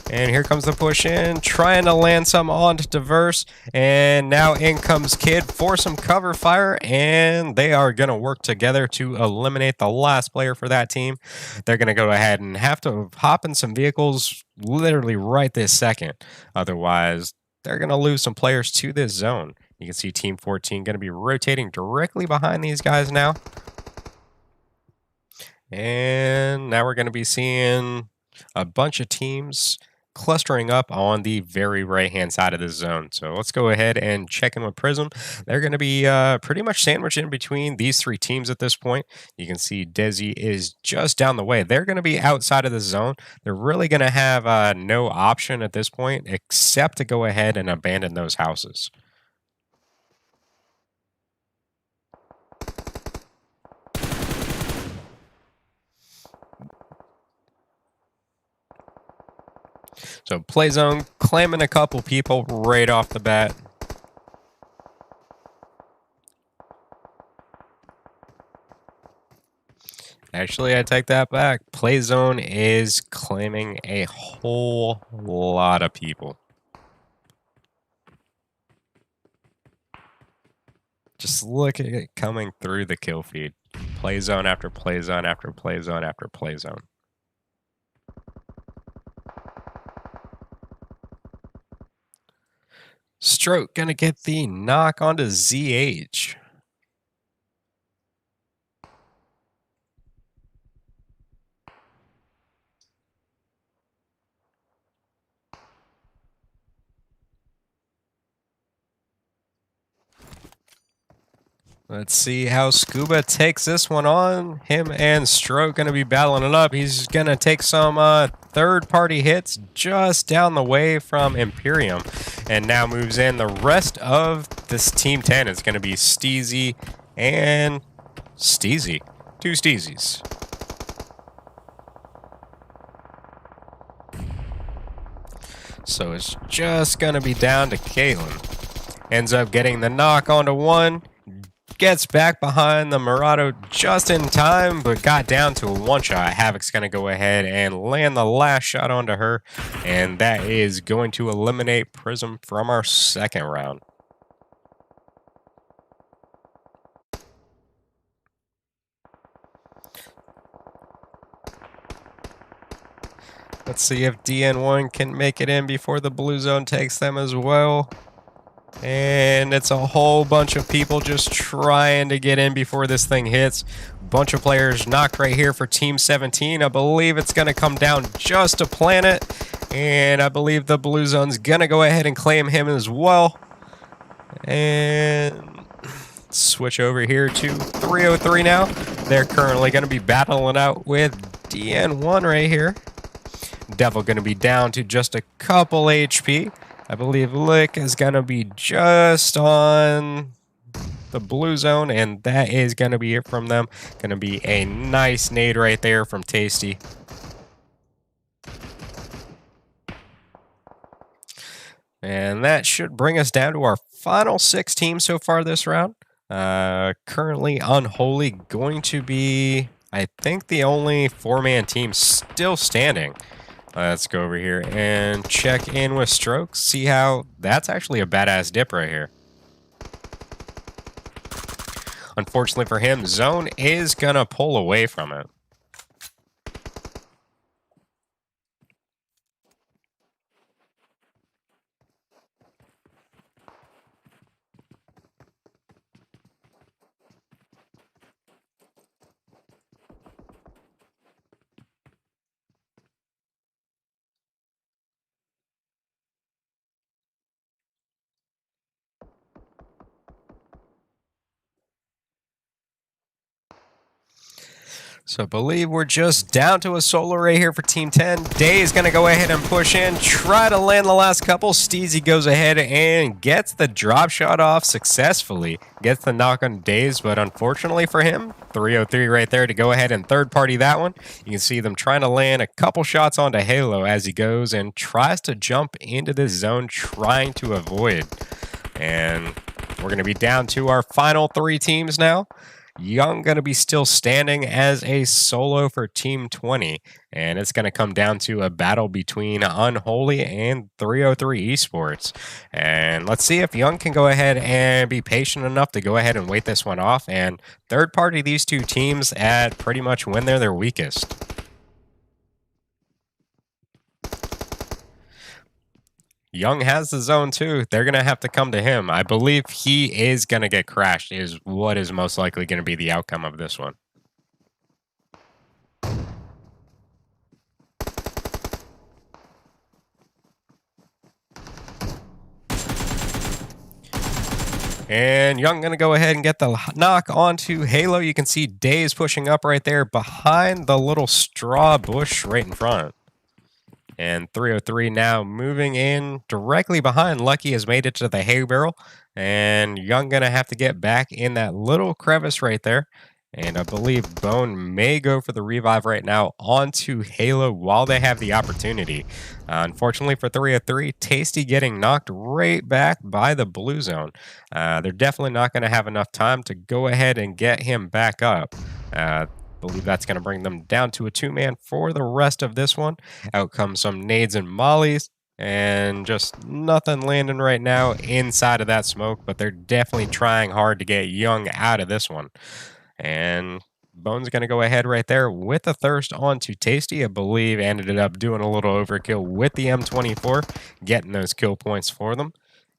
And here comes the push in, trying to land some onto Diverse. And now in comes Kid for some cover fire. And they are going to work together to eliminate the last player for that team. They're going to go ahead and have to hop in some vehicles literally right this second. Otherwise, they're going to lose some players to this zone. You can see Team 14 going to be rotating directly behind these guys now. And now we're going to be seeing a bunch of teams clustering up on the very right-hand side of the zone. So let's go ahead and check in with Prism. They're going to be pretty much sandwiched in between these three teams at this point. You can see Desi is just down the way. They're going to be outside of the zone. They're really going to have no option at this point except to go ahead and abandon those houses. So play zone, claiming a couple people right off the bat. Actually, I take that back. Play zone is claiming a whole lot of people. Just look at it coming through the kill feed. Play zone after play zone after play zone after play zone. Stroke gonna get the knock onto ZH. Let's see how Scuba takes this one on. Him and Stroke going to be battling it up. He's going to take some third-party hits just down the way from Imperium. And now moves in. The rest of this Team 10 is going to be Steezy and Steezy. Two Steezys. So it's just going to be down to Caitlin. Ends up getting the knock onto one. Gets back behind the Murado just in time, but got down to a one-shot. Havoc's going to go ahead and land the last shot onto her, and that is going to eliminate Prism from our second round. Let's see if DN1 can make it in before the blue zone takes them as well. And it's a whole bunch of people just trying to get in before this thing hits. Bunch of players knocked right here for Team 17. I believe it's going to come down just to Planet. And I believe the blue zone's going to go ahead and claim him as well. And switch over here to 303 now. They're currently going to be battling out with DN1 right here. Devil going to be down to just a couple HP. I believe Lick is going to be just on the blue zone, and that is going to be it from them. Going to be a nice nade right there from Tasty. And that should bring us down to our final 6 teams so far this round. Currently Unholy going to be, I think, the only 4-man team still standing. Let's go over here and check in with Stroke. See how that's actually a badass dip right here. Unfortunately for him, Zone is going to pull away from it. So I believe we're just down to a solo right here for Team 10. Day is going to go ahead and push in, try to land the last couple. Steezy goes ahead and gets the drop shot off successfully. Gets the knock on Days, but unfortunately for him, 303 right there to go ahead and third party that one. You can see them trying to land a couple shots onto Halo as he goes and tries to jump into this zone, trying to avoid. And we're going to be down to our final 3 teams now. Young going to be still standing as a solo for Team 20, and it's going to come down to a battle between Unholy and 303 Esports. And let's see if Young can go ahead and be patient enough to go ahead and wait this one off, and third party these 2 teams at pretty much when they're their weakest. Young has the zone too. They're going to have to come to him. I believe he is going to get crashed is what is most likely going to be the outcome of this one. And Young going to go ahead and get the knock onto Halo. You can see Days pushing up right there behind the little straw bush right in front. And 303 now moving in directly behind. Lucky has made it to the hay barrel. And Young going to have to get back in that little crevice right there. And I believe Bone may go for the revive right now onto Halo while they have the opportunity. Unfortunately for 303, Tasty getting knocked right back by the blue zone. They're definitely not going to have enough time to go ahead and get him back up. Believe that's going to bring them down to a 2-man for the rest of this one. Out comes some nades and mollies, and just nothing landing right now inside of that smoke, but they're definitely trying hard to get Young out of this one. And Bone's going to go ahead right there with a thirst onto Tasty. I believe ended up doing a little overkill with the M24, getting those kill points for them.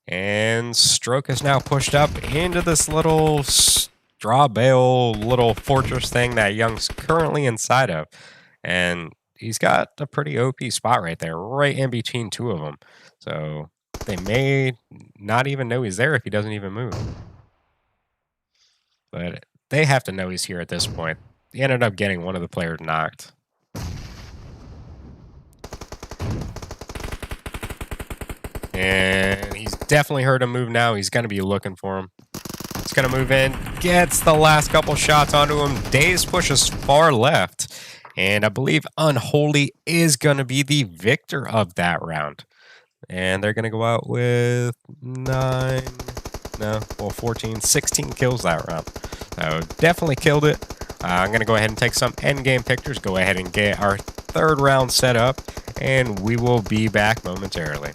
And Stroke is now pushed up into this little straw bale little fortress thing that Young's currently inside of. And he's got a pretty OP spot right there, right in between 2 of them. So they may not even know he's there if he doesn't even move. But they have to know he's here at this point. He ended up getting one of the players knocked. And he's definitely heard him move now. He's going to be looking for him. He's going to move in, gets the last couple shots onto him. Days pushes far left. And I believe Unholy is going to be the victor of that round. And they're going to go out with 14, 16 kills that round. So definitely killed it. I'm going to go ahead and take some endgame pictures, go ahead and get our 3rd round set up, and we will be back momentarily.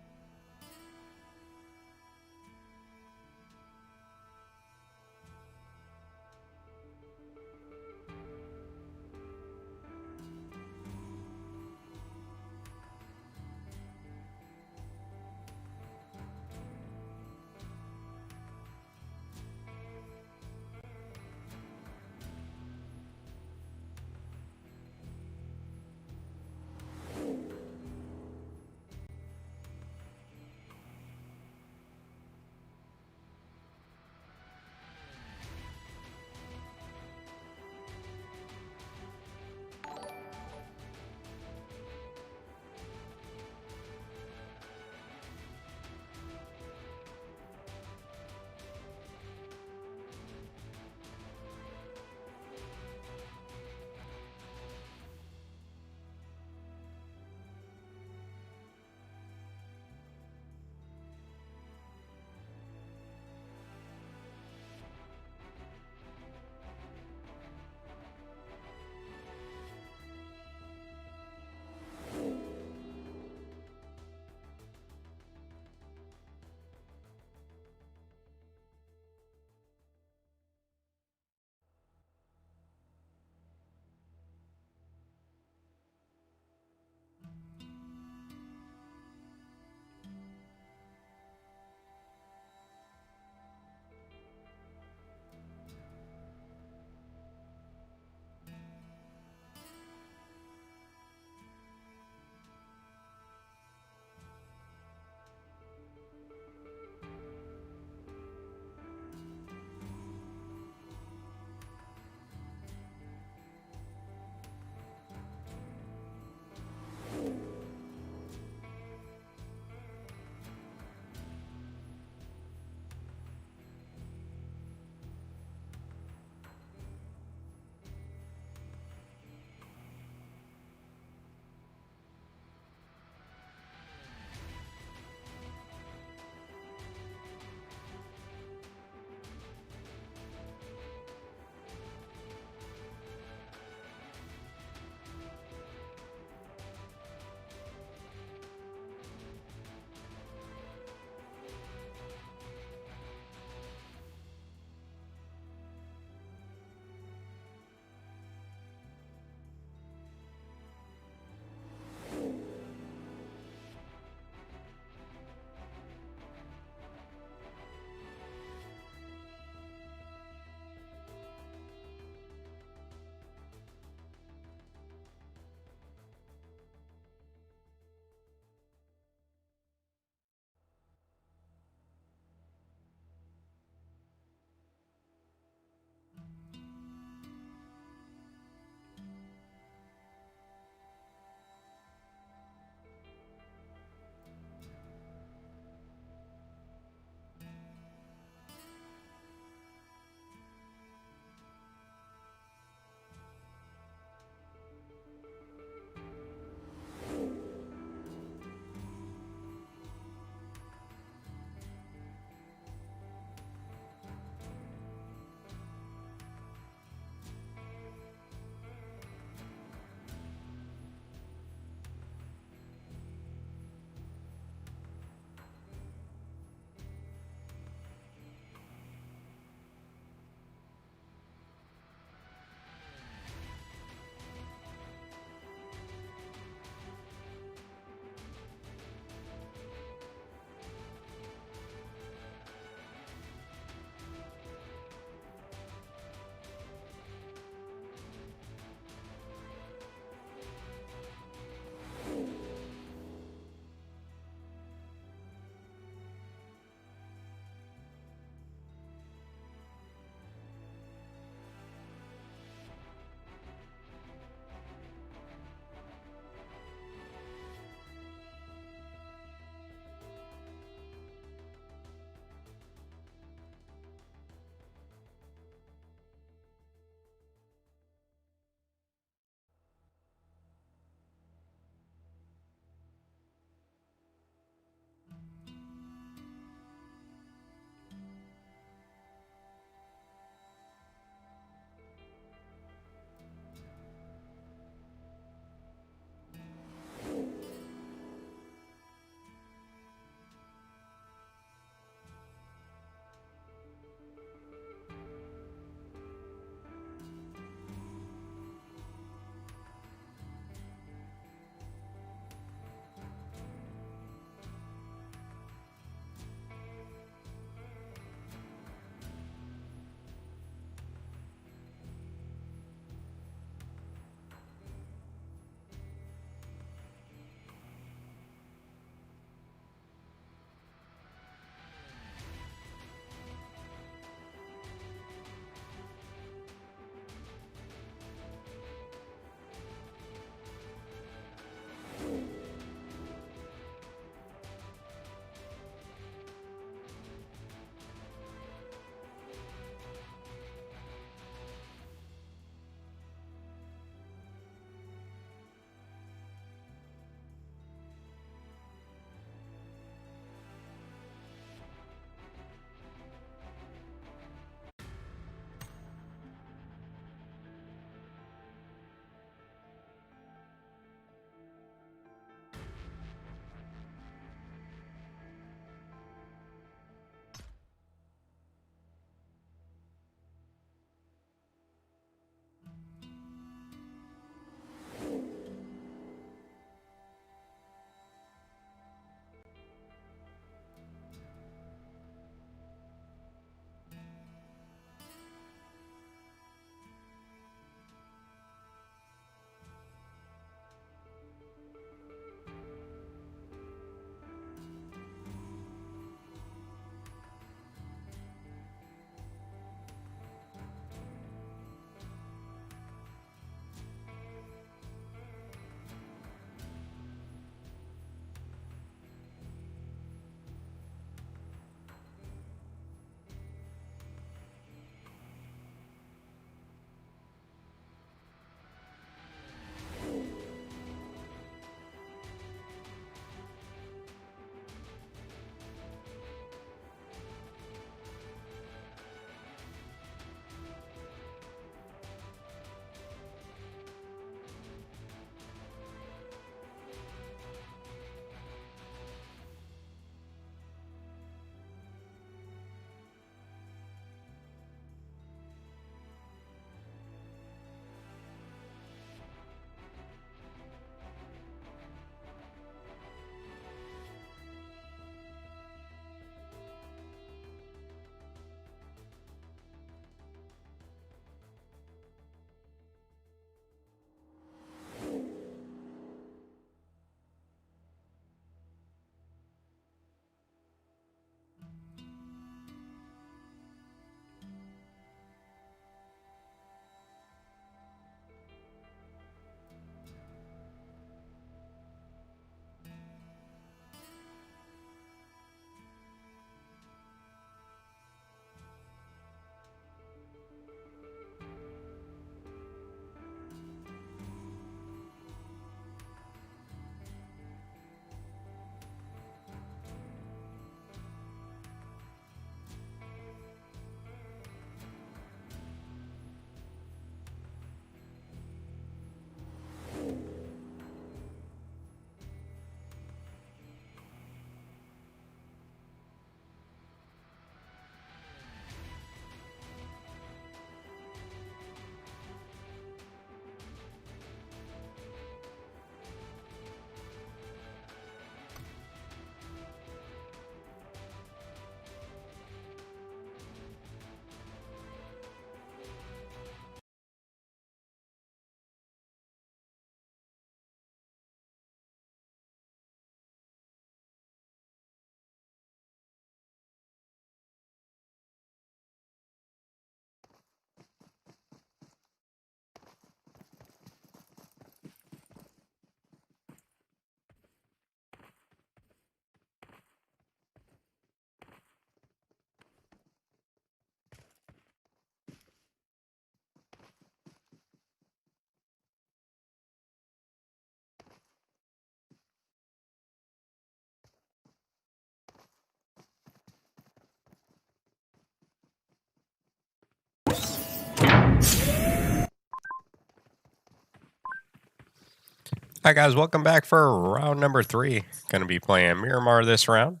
Hi guys, welcome back for round number 3. Going to be playing Miramar this round.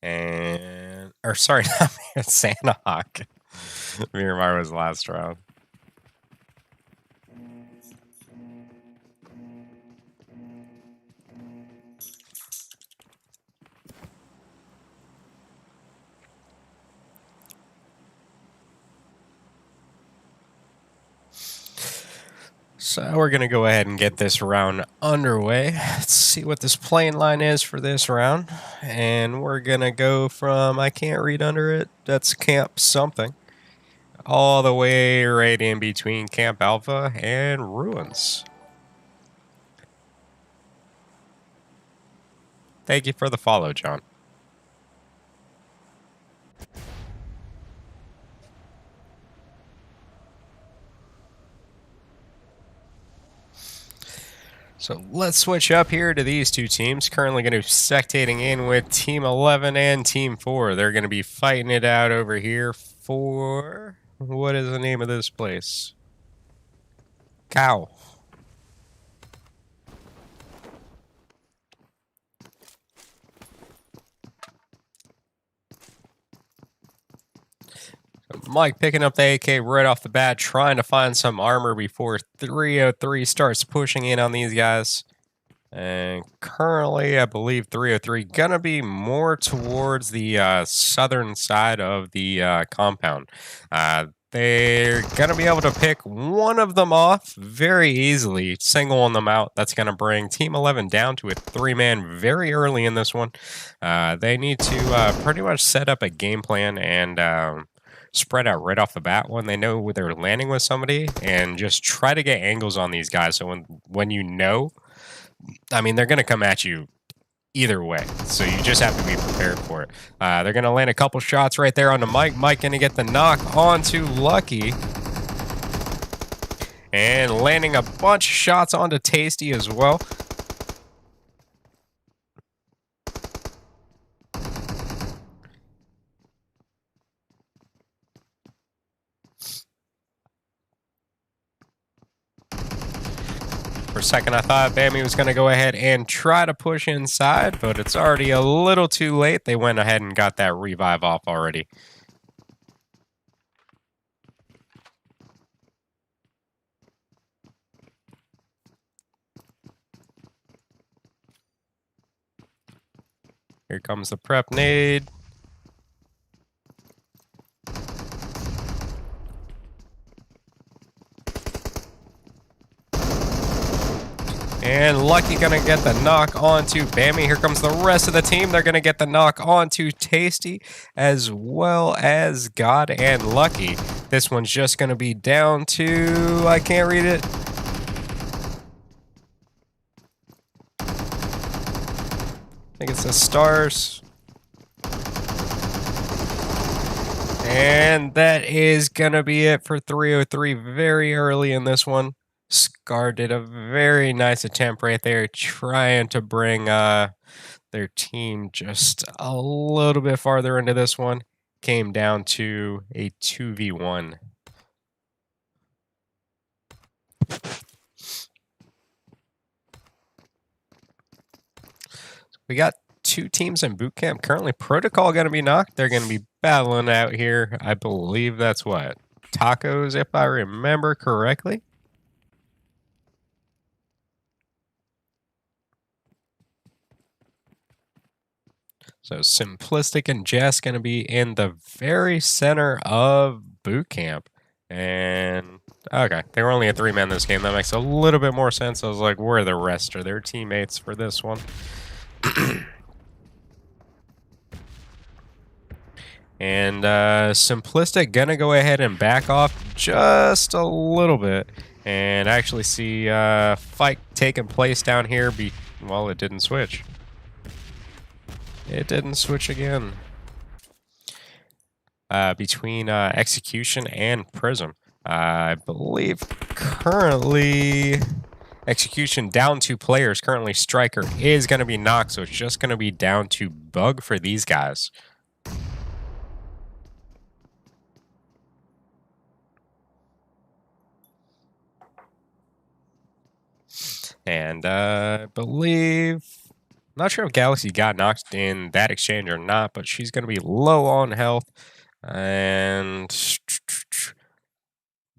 Sorry, not Santa Hawk. Miramar was last round. So we're going to go ahead and get this round underway. Let's see what this playing line is for this round. And we're going to go from, I can't read under it, that's Camp something, all the way right in between Camp Alpha and Ruins. Thank you for the follow, John. So let's switch up here to these two teams. Currently going to be spectating in with Team 11 and Team 4. They're going to be fighting it out over here for... What is the name of this place? Cow. So Mike picking up the AK right off the bat, trying to find some armor before 303 starts pushing in on these guys. And currently, I believe 303 gonna be more towards the southern side of the compound. They're gonna be able to pick one of them off very easily, singling them out. That's gonna bring Team 11 down to a 3-man very early in this one. They need to pretty much set up a game plan and spread out right off the bat when they know they're landing with somebody, and just try to get angles on these guys. So when you know. I mean, they're going to come at you either way, so you just have to be prepared for it. They're going to land a couple shots right there onto Mike. Mike going to get the knock onto Lucky. And landing a bunch of shots onto Tasty as well. For a second, I thought Bammy was going to go ahead and try to push inside, but it's already a little too late. They went ahead and got that revive off already. Here comes the prep nade. And Lucky gonna get the knock onto Bammy. Here comes the rest of the team. They're gonna get the knock onto Tasty, as well as God and Lucky. This one's just gonna be down to... I can't read it. I think it says stars. And that is gonna be it for 303 very early in this one. Scar did a very nice attempt right there, trying to bring their team just a little bit farther into this one. Came down to a 2v1. We got two teams in boot camp. Currently, Protocol going to be knocked. They're going to be battling out here. I believe that's what? Tacos, if I remember correctly. So Simplistic and Jess going to be in the very center of boot camp. And okay, they were only a 3-man this game. That makes a little bit more sense. I was like, where are the rest? Are their teammates for this one? And Simplistic gonna go ahead and back off just a little bit, and actually see fight taking place down here. Well, it didn't switch. It didn't switch again. Between Execution and Prism. I believe currently Execution down 2 players. Currently Striker is going to be knocked, so it's just going to be down to Bug for these guys. And I believe, not sure if Galaxy got knocked in that exchange or not, but she's going to be low on health. And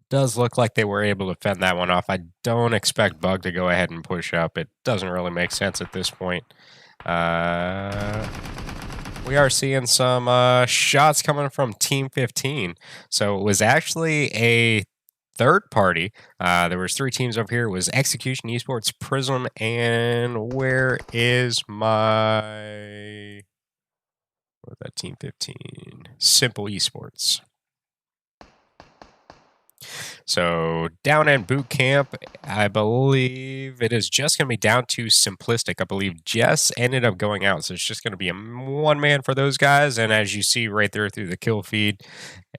does look like they were able to fend that one off. I don't expect Bug to go ahead and push up. It doesn't really make sense at this point. We are seeing some shots coming from Team 15. So it was actually a third party. There was 3 teams over here. It was Execution Esports, Prism, and where is my... what was that Team 15? Simple Esports. So down in boot camp, I believe it is just going to be down to simplistic. I believe Jess ended up going out, so it's just going to be a one man for those guys. And as you see right there through the kill feed,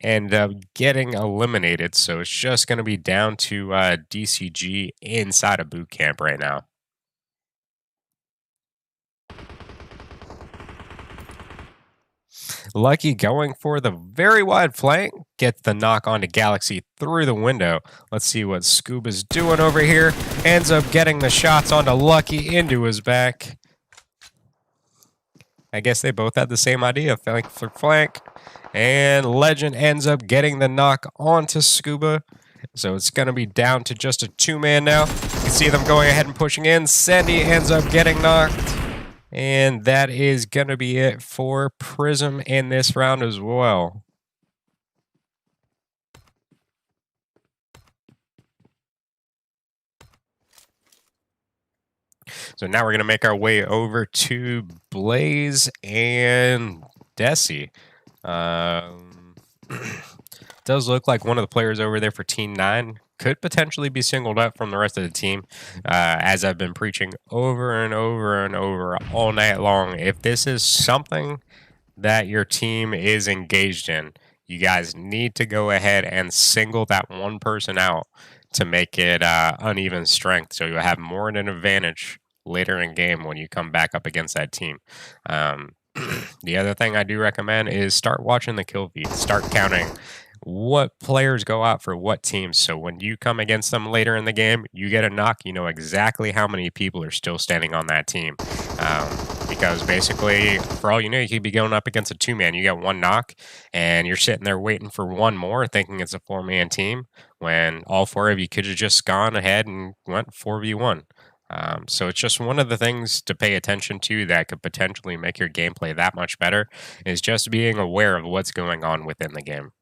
end up getting eliminated. So it's just going to be down to DCG inside of boot camp right now. Lucky going for the very wide flank. Gets the knock onto Galaxy through the window. Let's see what Scuba's doing over here. Ends up getting the shots onto Lucky into his back. I guess they both had the same idea, flank for flank. And Legend ends up getting the knock onto Scuba. So it's going to be down to just a 2-man now. You can see them going ahead and pushing in. Sandy ends up getting knocked. And that is going to be it for Prism in this round as well. So now we're going to make our way over to Blaze and Desi. Does look like one of the players over there for Team 9 could potentially be singled out from the rest of the team. As I've been preaching over and over and over all night long, if this is something that your team is engaged in, you guys need to go ahead and single that one person out to make it uneven strength, so you'll have more of an advantage later in game when you come back up against that team. The other thing I do recommend is start watching the kill feed. Start counting what players go out for what teams. So when you come against them later in the game, you get a knock, you know exactly how many people are still standing on that team. Because basically, for all you know, you could be going up against a 2-man. You get one knock, and you're sitting there waiting for one more, thinking it's a 4-man team, when all 4 of you could have just gone ahead and went 4v1. So it's just one of the things to pay attention to that could potentially make your gameplay that much better, is just being aware of what's going on within the game.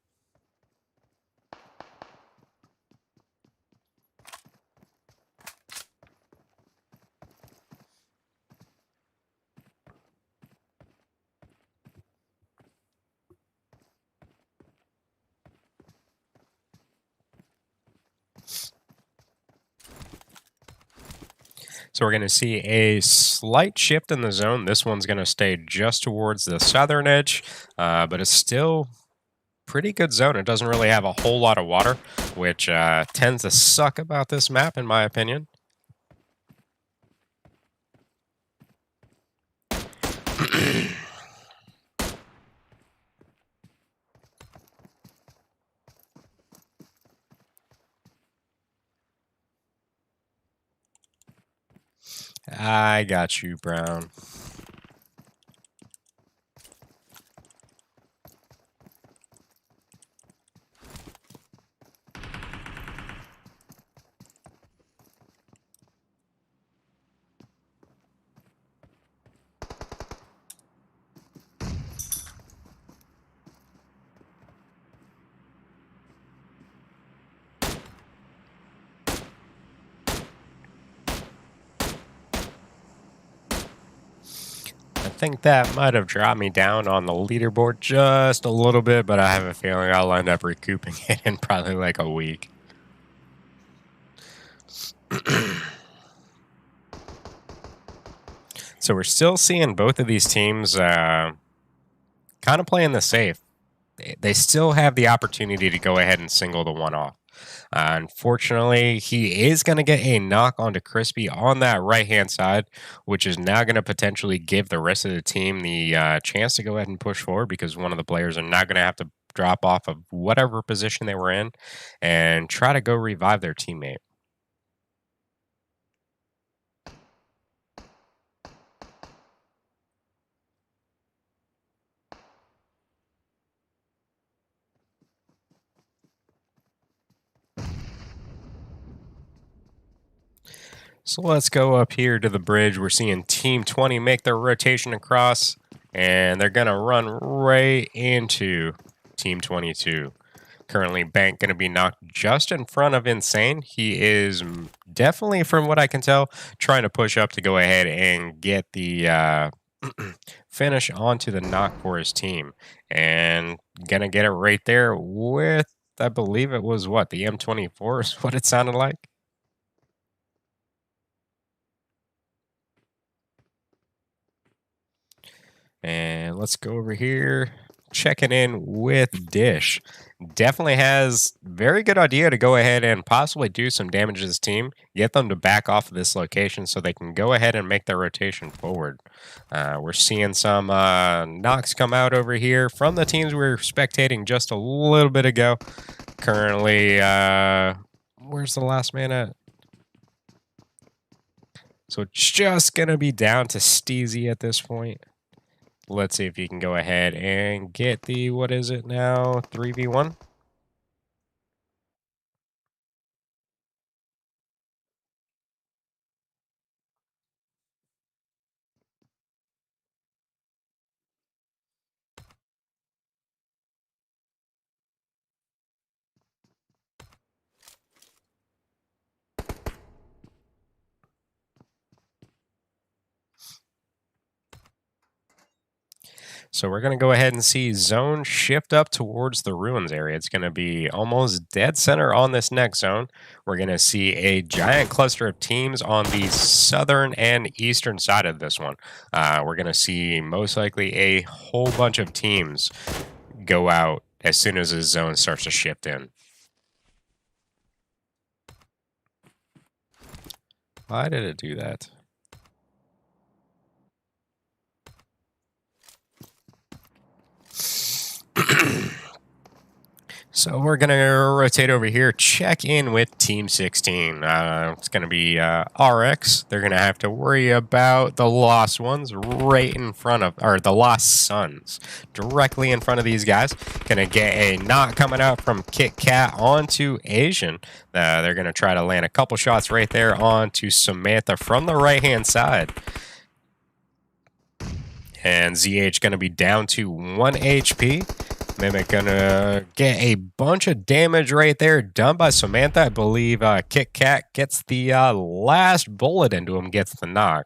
So we're going to see a slight shift in the zone. This one's going to stay just towards the southern edge, but it's still pretty good zone. It doesn't really have a whole lot of water, which tends to suck about this map, in my opinion. I got you, Brown. I think that might have dropped me down on the leaderboard just a little bit, but I have a feeling I'll end up recouping it in probably like a week. So we're still seeing both of these teams kind of playing the safe. They still have the opportunity to go ahead and single the one off. Unfortunately, he is going to get a knock onto Crispy on that right-hand side, which is now going to potentially give the rest of the team the chance to go ahead and push forward, because one of the players are not going to have to drop off of whatever position they were in and try to go revive their teammate. So let's go up here to the bridge. We're seeing Team 20 make their rotation across, and they're going to run right into Team 22. Currently, Bank going to be knocked just in front of Insane. He is definitely, from what I can tell, trying to push up to go ahead and get the finish onto the knock for his team. And going to get it right there with, I believe it was what, the M24 is what it sounded like. And let's go over here, checking in with Dish. Definitely has very good idea to go ahead and possibly do some damage to this team, get them to back off of this location so they can go ahead and make their rotation forward. We're seeing some knocks come out over here from the teams we were spectating just a little bit ago. Currently, where's the last man at? So it's just going to be down to Steezy at this point. Let's see if you can go ahead and get the, what is it now, 3v1? So we're going to go ahead and see zone shift up towards the ruins area. It's going to be almost dead center on this next zone. We're going to see a giant cluster of teams on the southern and eastern side of this one. We're going to see most likely a whole bunch of teams go out as soon as this zone starts to shift in. Why did it do that? So we're going to rotate over here, check in with Team 16. It's going to be RX. They're going to have to worry about the Lost Ones right in front of, or the Lost Sons, directly in front of these guys. Going to get a knock coming out from Kit Kat onto Asian. They're going to try to land a couple shots right there onto Samantha from the right-hand side. And ZH going to be down to 1 HP. Mimic gonna get a bunch of damage right there done by Samantha. I believe Kit Kat gets the last bullet into him, gets the knock.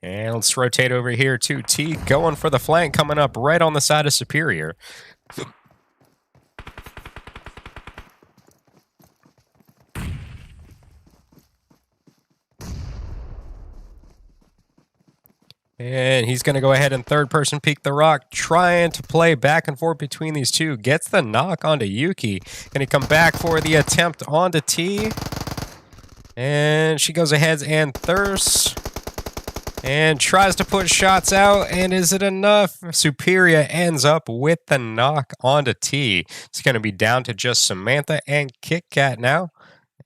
And let's rotate over here to T, going for the flank, coming up right on the side of Superior. And he's going to go ahead and third-person peek the rock, trying to play back and forth between these two. Gets the knock onto Yuki. Can he come back for the attempt onto T? And she goes ahead and thirsts. And tries to put shots out. And is it enough? Superior ends up with the knock onto T. It's going to be down to just Samantha and Kit Kat now.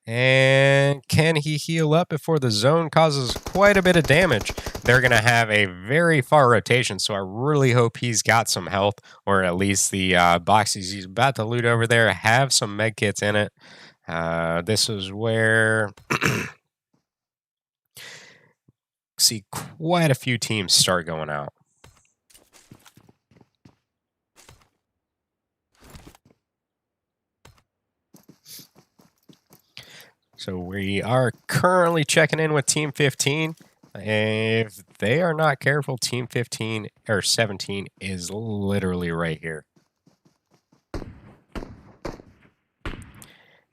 And can he heal up before the zone causes quite a bit of damage? They're going to have a very far rotation, so I really hope he's got some health, or at least the boxes he's about to loot over there have some med kits in it. This is where see quite a few teams start going out. So we are currently checking in with Team 15. If they are not careful, Team 15 or 17 is literally right here.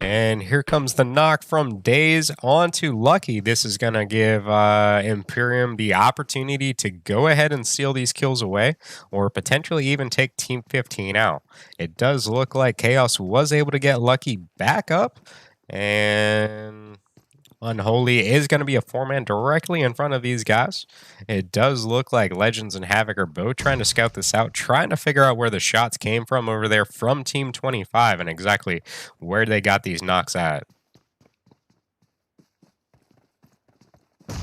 And here comes the knock from Daze onto Lucky. This is going to give Imperium the opportunity to go ahead and seal these kills away, or potentially even take Team 15 out. It does look like Chaos was able to get Lucky back up, and Unholy is going to be a 4-man directly in front of these guys. It does look like Legends and Havoc are both trying to scout this out, trying to figure out where the shots came from over there from Team 25 and exactly where they got these knocks at. I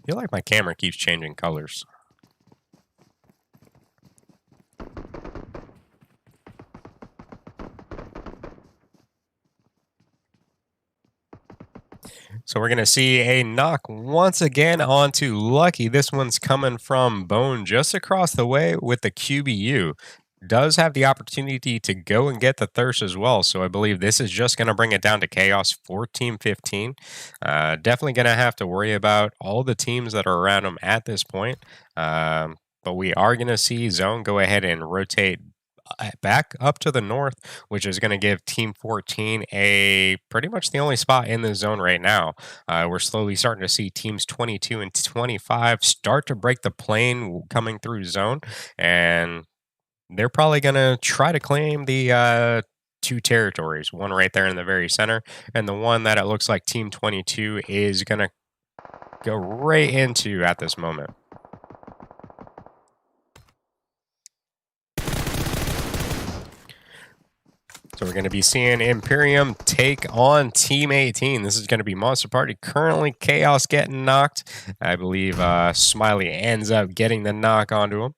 feel like my camera keeps changing colors. So we're going to see a knock once again onto Lucky. This one's coming from Bone just across the way with the QBU. Does have the opportunity to go and get the thirst as well. So I believe this is just going to bring it down to chaos 14-15. Definitely going to have to worry about all the teams that are around him at this point. But we are going to see Zone go ahead and rotate back up to the north, which is going to give Team 14 a pretty much the only spot in the zone right now. We're slowly starting to see teams 22 and 25 start to break the plane coming through zone, and they're probably going to try to claim the two territories, one right there in the very center, and the one that it looks like Team 22 is going to go right into at this moment. So we're going to be seeing Imperium take on Team 18. This is going to be Monster Party. Currently, Chaos getting knocked. I believe Smiley ends up getting the knock onto him.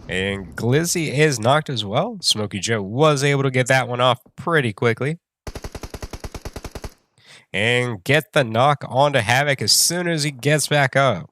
And Glizzy is knocked as well. Smokey Joe was able to get that one off pretty quickly. And get the knock onto Havoc as soon as he gets back up.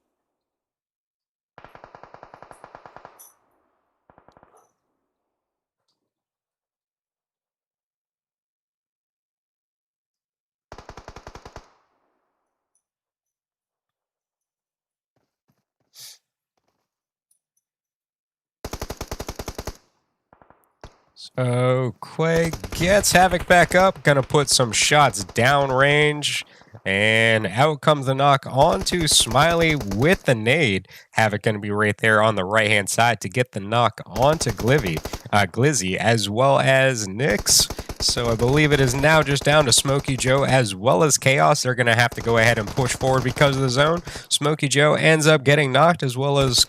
So Quay gets Havoc back up, gonna put some shots downrange, and out comes the knock onto Smiley with the nade. Havoc gonna be right there on the right hand side to get the knock onto Glizzy, as well as Nyx. So I believe it is now just down to Smokey Joe as well as Chaos. They're gonna have to go ahead and push forward because of the zone. Smokey Joe ends up getting knocked as well as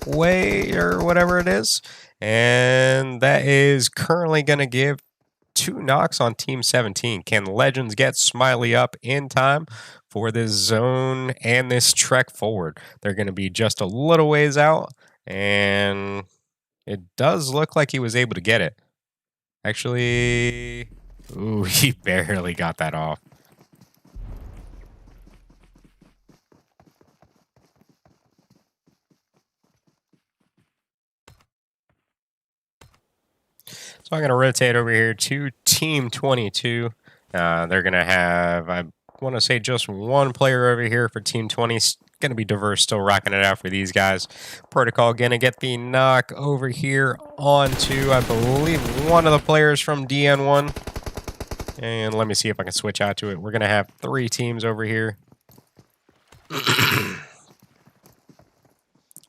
Quay or whatever it is. And that is currently going to give 2 knocks on Team 17. Can Legends get Smiley up in time for this zone and this trek forward? They're going to be just a little ways out, and it does look like he was able to get it. Actually, ooh, he barely got that off. So I'm going to rotate over here to Team 22. They're going to have, I want to say, just one player over here for Team 20. It's going to be diverse, still rocking it out for these guys. Protocol going to get the knock over here onto, I believe, one of the players from DN1. And let me see if I can switch out to it. We're going to have 3 teams over here.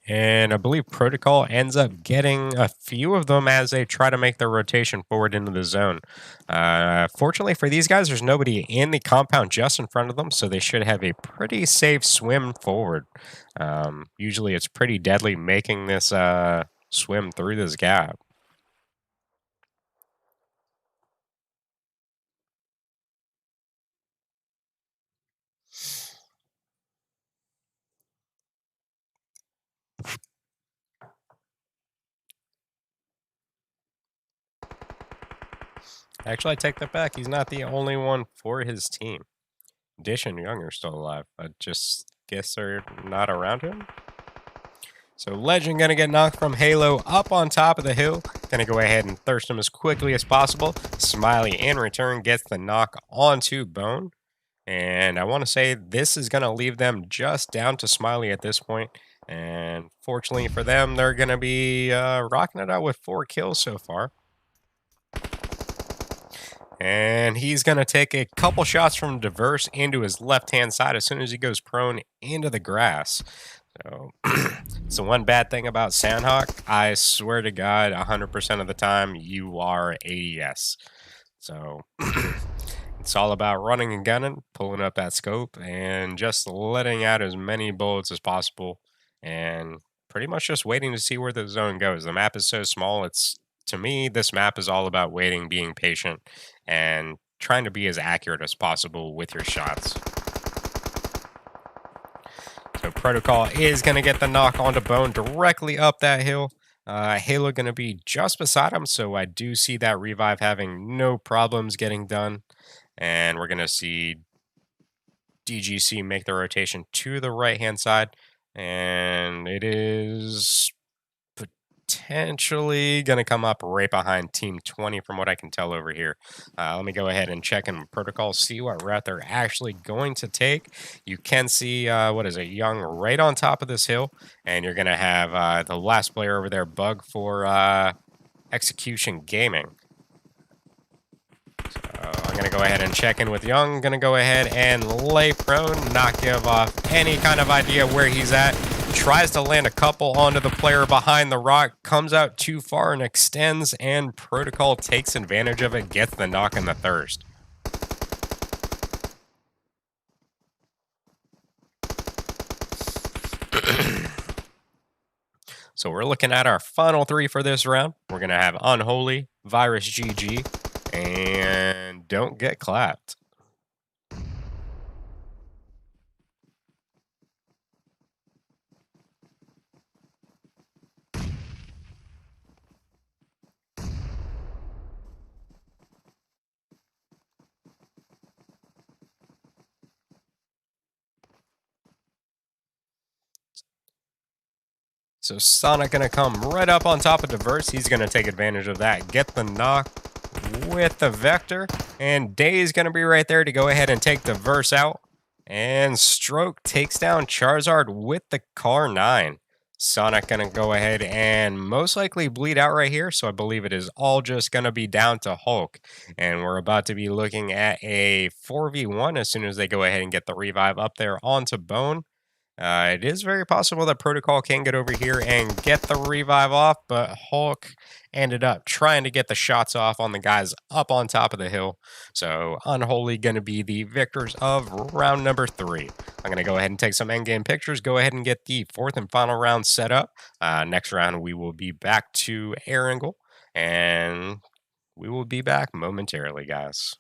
And I believe Protocol ends up getting a few of them as they try to make their rotation forward into the zone. Fortunately for these guys, there's nobody in the compound just in front of them, so they should have a pretty safe swim forward. Usually it's pretty deadly making this swim through this gap. Actually, I take that back. He's not the only one for his team. Dish and Young are still alive. I just guess they're not around him. So Legend going to get knocked from Halo up on top of the hill. Going to go ahead and thirst him as quickly as possible. Smiley in return gets the knock onto Bone. And I want to say this is going to leave them just down to Smiley at this point. And fortunately for them, they're going to be rocking it out with 4 kills so far. And he's going to take a couple shots from Diverse into his left-hand side as soon as he goes prone into the grass. So, it's the one bad thing about Sandhawk. I swear to God, 100% of the time, you are ADS. So, it's all about running and gunning, pulling up that scope, and just letting out as many bullets as possible. And pretty much just waiting to see where the zone goes. The map is so small, to me, this map is all about waiting, being patient, and trying to be as accurate as possible with your shots. So Protocol is going to get the knock onto Bone directly up that hill. Halo going to be just beside him, so I do see that revive having no problems getting done. And we're going to see DGC make the rotation to the right-hand side, and it is potentially going to come up right behind Team 20 from what I can tell over here. Let me go ahead and check in protocol, see what route they're actually going to take. You can see, what is it, Young right on top of this hill, and you're going to have the last player over there, Bug, for Execution Gaming. I'm going to go ahead and check in with Young. Going to go ahead and lay prone, not give off any kind of idea where he's at. Tries to land a couple onto the player behind the rock, comes out too far and extends, and Protocol takes advantage of it, gets the knock and the thirst. So we're looking at our final three for this round. We're going to have Unholy, Virus GG, and Don't Get Clapped. So Sonic going to come right up on top of Diverse. He's going to take advantage of that, get the knock with the Vector, and Day's going to be right there to go ahead and take Diverse out. And Stroke takes down Charizard with the Car 9. Sonic going to go ahead and most likely bleed out right here, so I believe it is all just going to be down to Hulk. And we're about to be looking at a 4v1 as soon as they go ahead and get the revive up there onto Bone. It is very possible that Protocol can get over here and get the revive off, but Hulk ended up trying to get the shots off on the guys up on top of the hill. So Unholy going to be the victors of round number 3. I'm going to go ahead and take some endgame pictures, go ahead and get the 4th and final round set up. Next round, we will be back to Erangel, and we will be back momentarily, guys.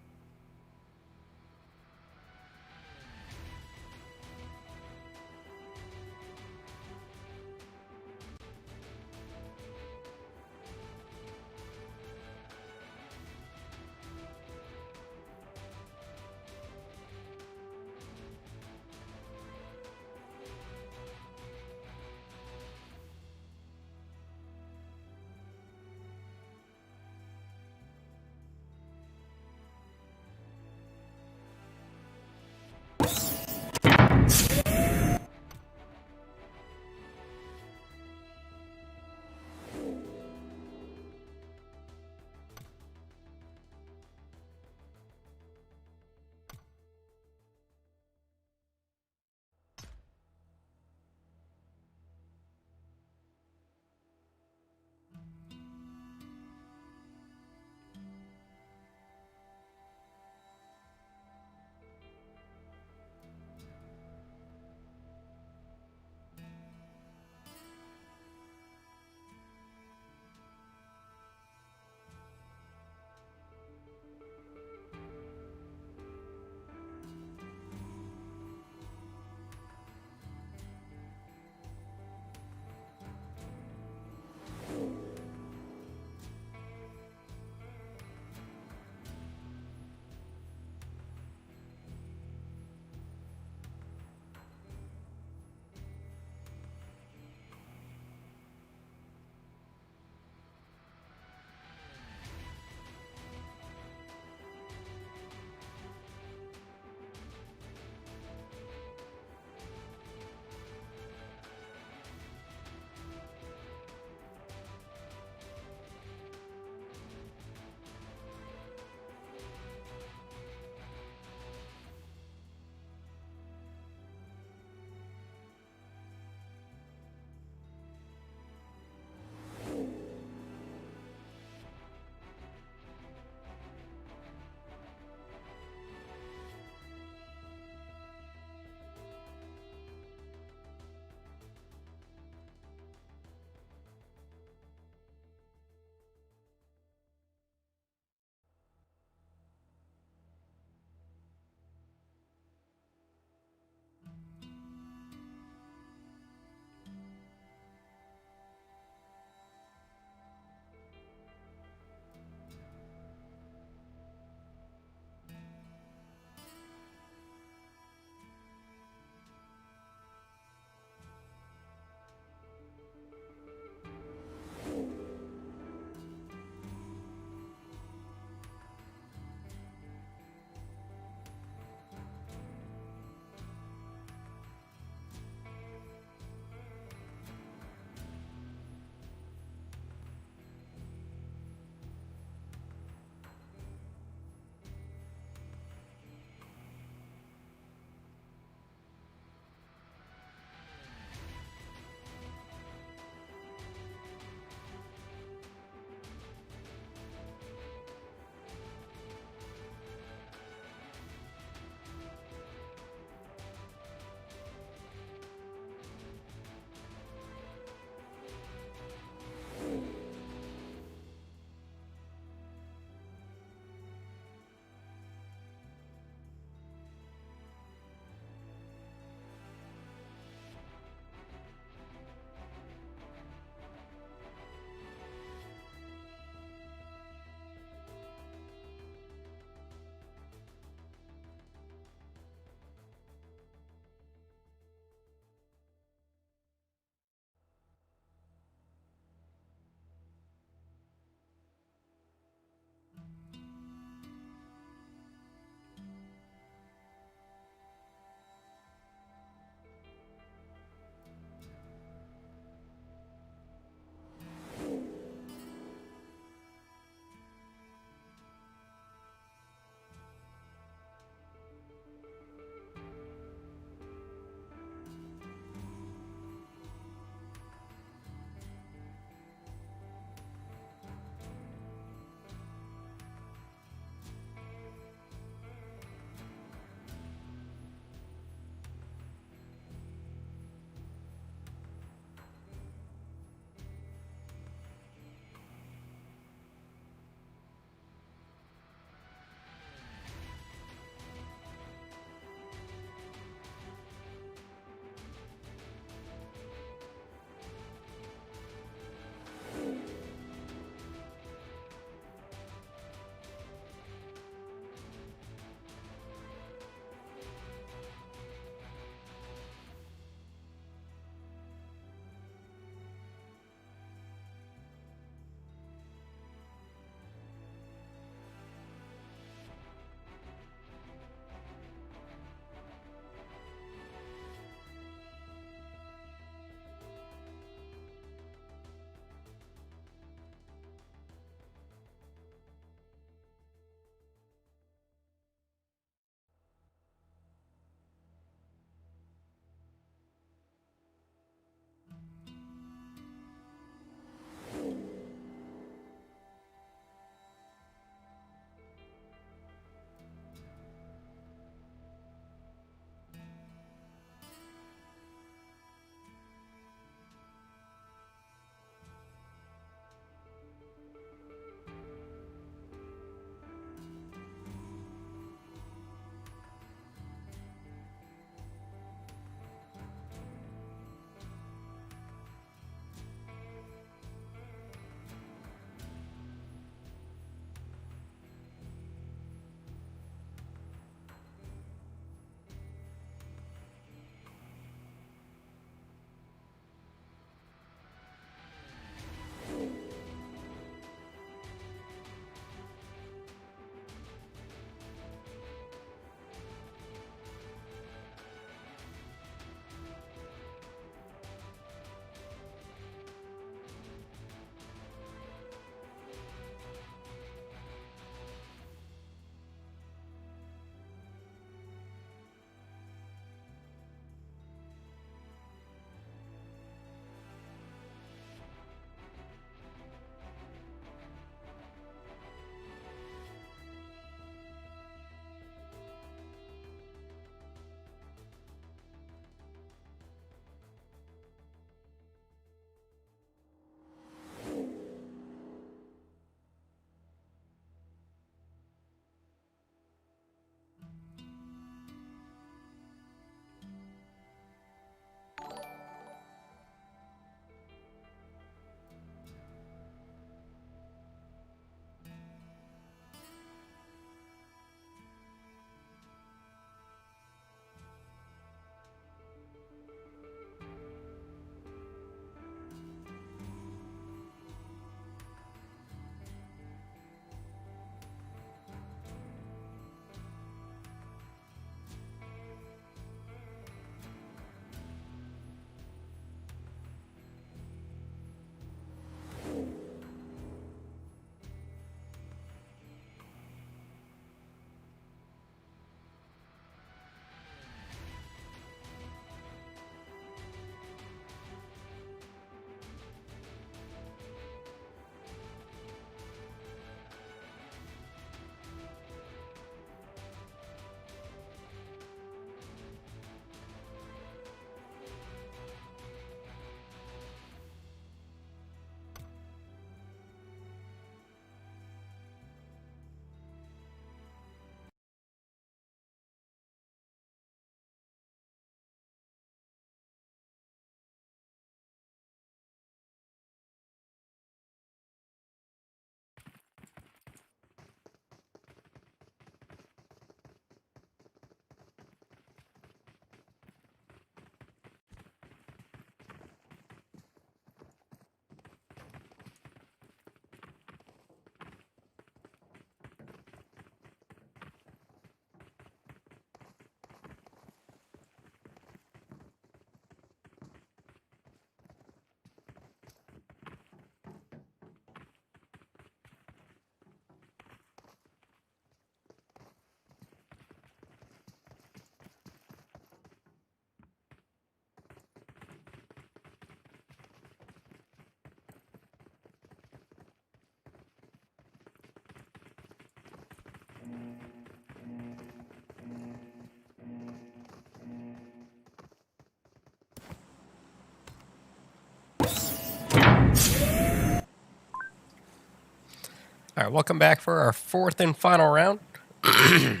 All right, welcome back for our fourth and final round. Plane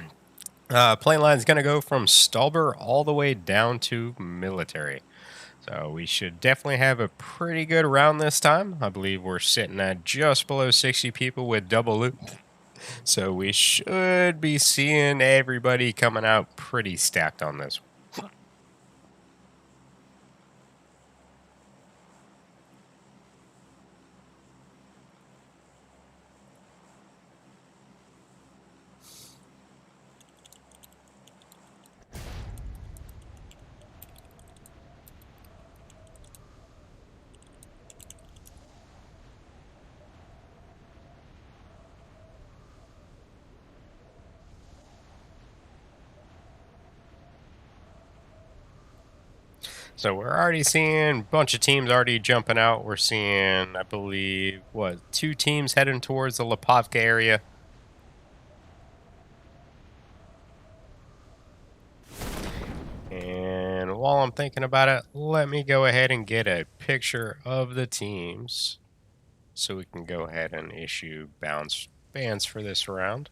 line is going to go from Stallber all the way down to military. So we should definitely have a pretty good round this time. I believe we're sitting at just below 60 people with double loop. So we should be seeing everybody coming out pretty stacked on this. So we're already seeing a bunch of teams already jumping out. We're seeing, I believe, two teams heading towards the Lipovka area. And while I'm thinking about it, let me go ahead and get a picture of the teams so we can go ahead and issue bans for this round.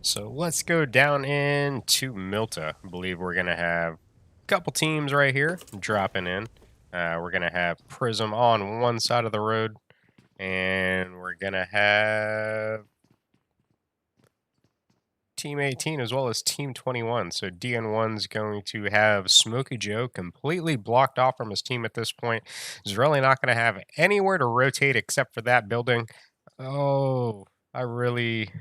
So let's go down into Milta. I believe we're going to have a couple teams right here dropping in. We're going to have Prism on one side of the road, and we're going to have Team 18 as well as Team 21. So DN1's going to have Smokey Joe completely blocked off from his team at this point. He's really not going to have anywhere to rotate except for that building. Oh, I really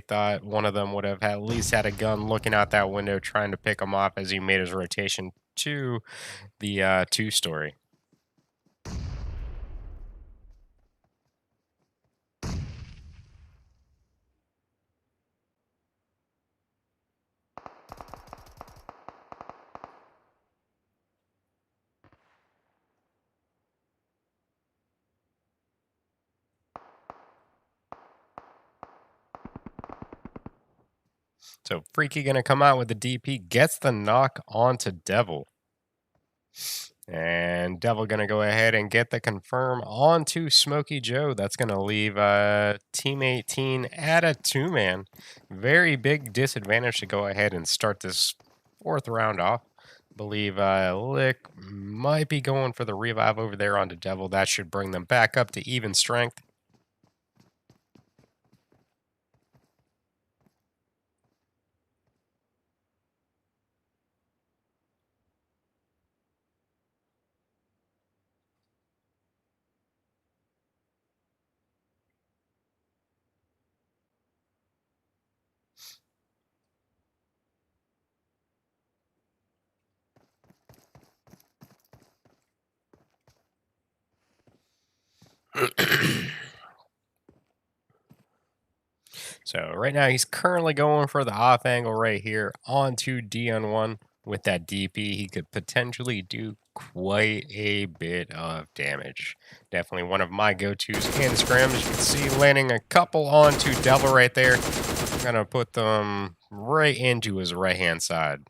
thought one of them would have at least had a gun looking out that window trying to pick him off as he made his rotation to the two-story. So Freaky going to come out with the DP, gets the knock onto Devil. And Devil going to go ahead and get the confirm onto Smokey Joe. That's going to leave Team 18 at a two-man. Very big disadvantage to go ahead and start this fourth round off. Believe Lick might be going for the revive over there onto Devil. That should bring them back up to even strength. So right now he's currently going for the off angle right here onto DN1 with that DP. He could potentially do quite a bit of damage. Definitely one of my go-tos in scrims. You can see landing a couple onto Devil right there. I'm going to put them right into his right-hand side.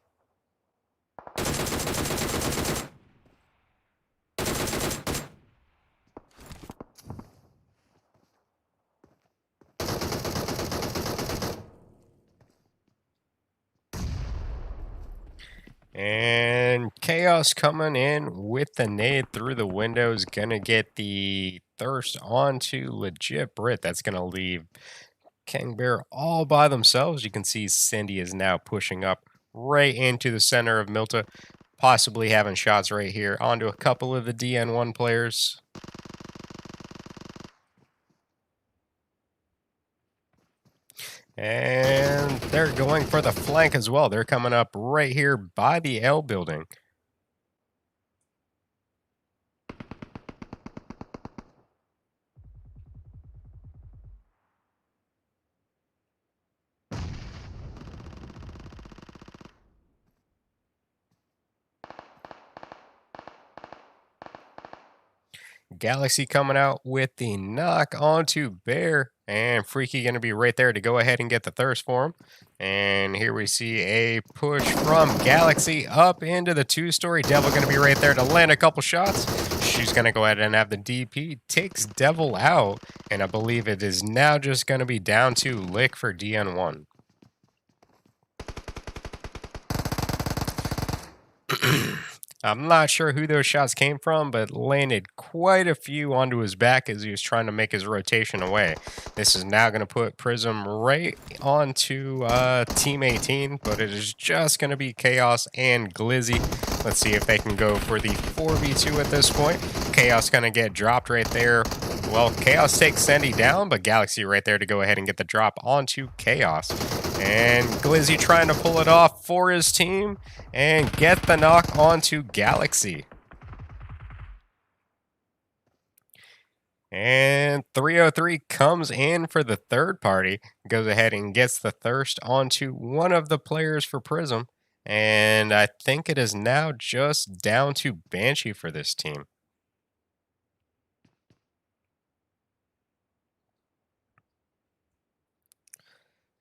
And Chaos coming in with the nade through the window is going to get the thirst onto legit Brit. That's going to leave King Bear all by themselves. You can see Cindy is now pushing up right into the center of Milta, possibly having shots right here onto a couple of the DN1 players. And they're going for the flank as well. They're coming up right here by the L building. Galaxy coming out with the knock onto Bear. And Freaky going to be right there to go ahead and get the thirst for him. And here we see a push from Galaxy up into the two-story. Devil going to be right there to land a couple shots. She's going to go ahead and have the DP. Takes Devil out. And I believe it is now just going to be down to Lick for DN1. I'm not sure who those shots came from, but landed quite a few onto his back as he was trying to make his rotation away. This is now going to put Prism right onto Team 18, but it is just going to be Chaos and Glizzy. Let's see if they can go for the 4v2 at this point. Chaos going to get dropped right there. Well, Chaos takes Sandy down, but Galaxy right there to go ahead and get the drop onto Chaos. And Glizzy trying to pull it off for his team and get the knock onto Galaxy. And 303 comes in for the third party, goes ahead and gets the thirst onto one of the players for Prism. And I think it is now just down to Banshee for this team.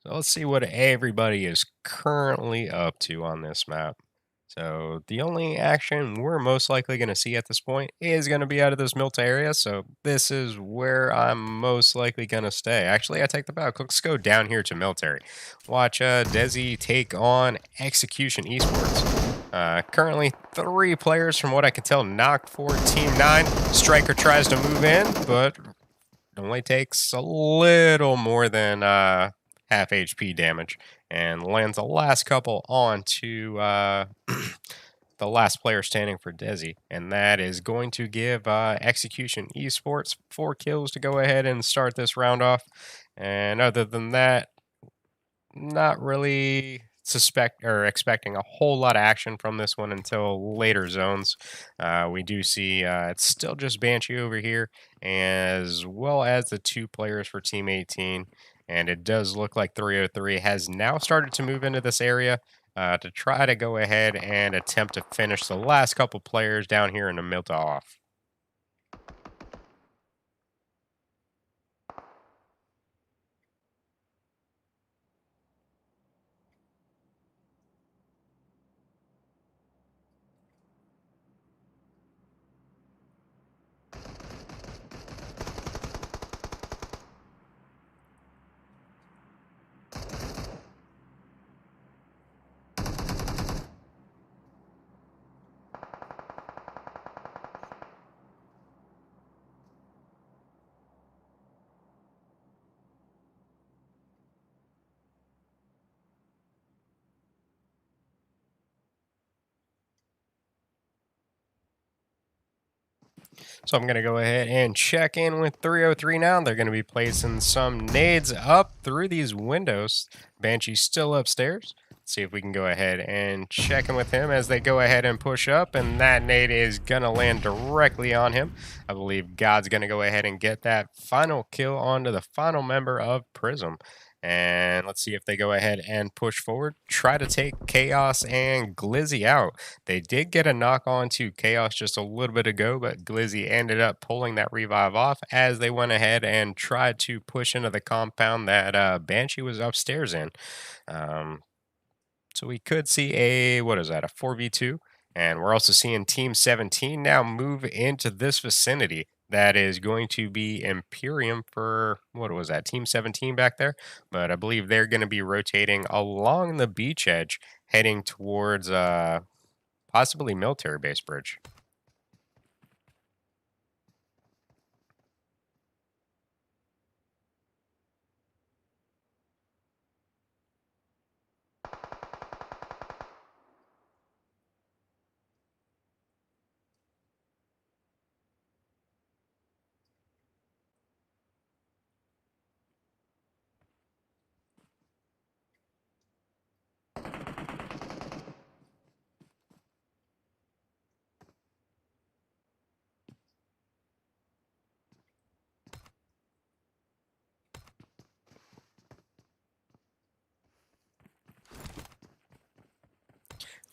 So let's see what everybody is currently up to on this map. So the only action we're most likely going to see at this point is going to be out of this Milta area. So this is where I'm most likely going to stay. Actually, I take the back. Let's go down here to military. Watch Desi take on Execution Esports. Currently 3 players from what I can tell knocked for Team 9. Striker tries to move in, but it only takes a little more than half HP damage and lands the last couple onto the last player standing for Desi. And that is going to give Execution Esports 4 kills to go ahead and start this round off. And other than that, not really expecting a whole lot of action from this one until later zones. We do see it's still just Banshee over here, as well as the 2 players for Team 18. And it does look like 303 has now started to move into this area to try to go ahead and attempt to finish the last couple players down here in the Milta off. So I'm going to go ahead and check in with 303 now. They're going to be placing some nades up through these windows. Banshee's still upstairs. Let's see if we can go ahead and check in with him as they go ahead and push up. And that nade is going to land directly on him. I believe God's going to go ahead and get that final kill onto the final member of Prism. And let's see if they go ahead and push forward, try to take Chaos and Glizzy out. They did get a knock on to Chaos just a little bit ago, but Glizzy ended up pulling that revive off as they went ahead and tried to push into the compound that Banshee was upstairs in. So we could see a 4v2. And we're also seeing Team 17 now move into this vicinity. That is going to be Imperium for, Team 17 back there? But I believe they're going to be rotating along the beach edge, heading towards possibly military base bridge.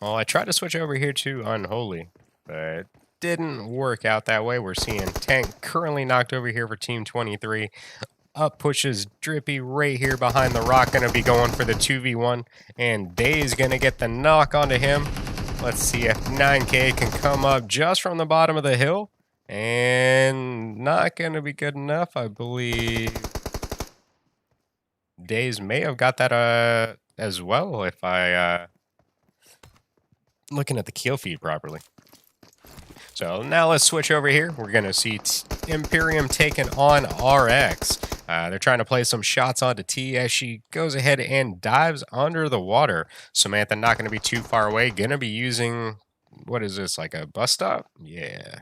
Well, I tried to switch over here to Unholy, but didn't work out that way. We're seeing Tank currently knocked over here for Team 23. Up pushes Drippy right here behind the rock. Going to be going for the 2v1. And Day's going to get the knock onto him. Let's see if 9K can come up just from the bottom of the hill. And not going to be good enough, I believe. Days may have got that as well if I looking at the kill feed properly. So now let's switch over here. We're going to see Imperium taking on RX. They're trying to play some shots onto T as she goes ahead and dives under the water. Samantha not going to be too far away. Going to be using, what is this, like a bus stop? Yeah.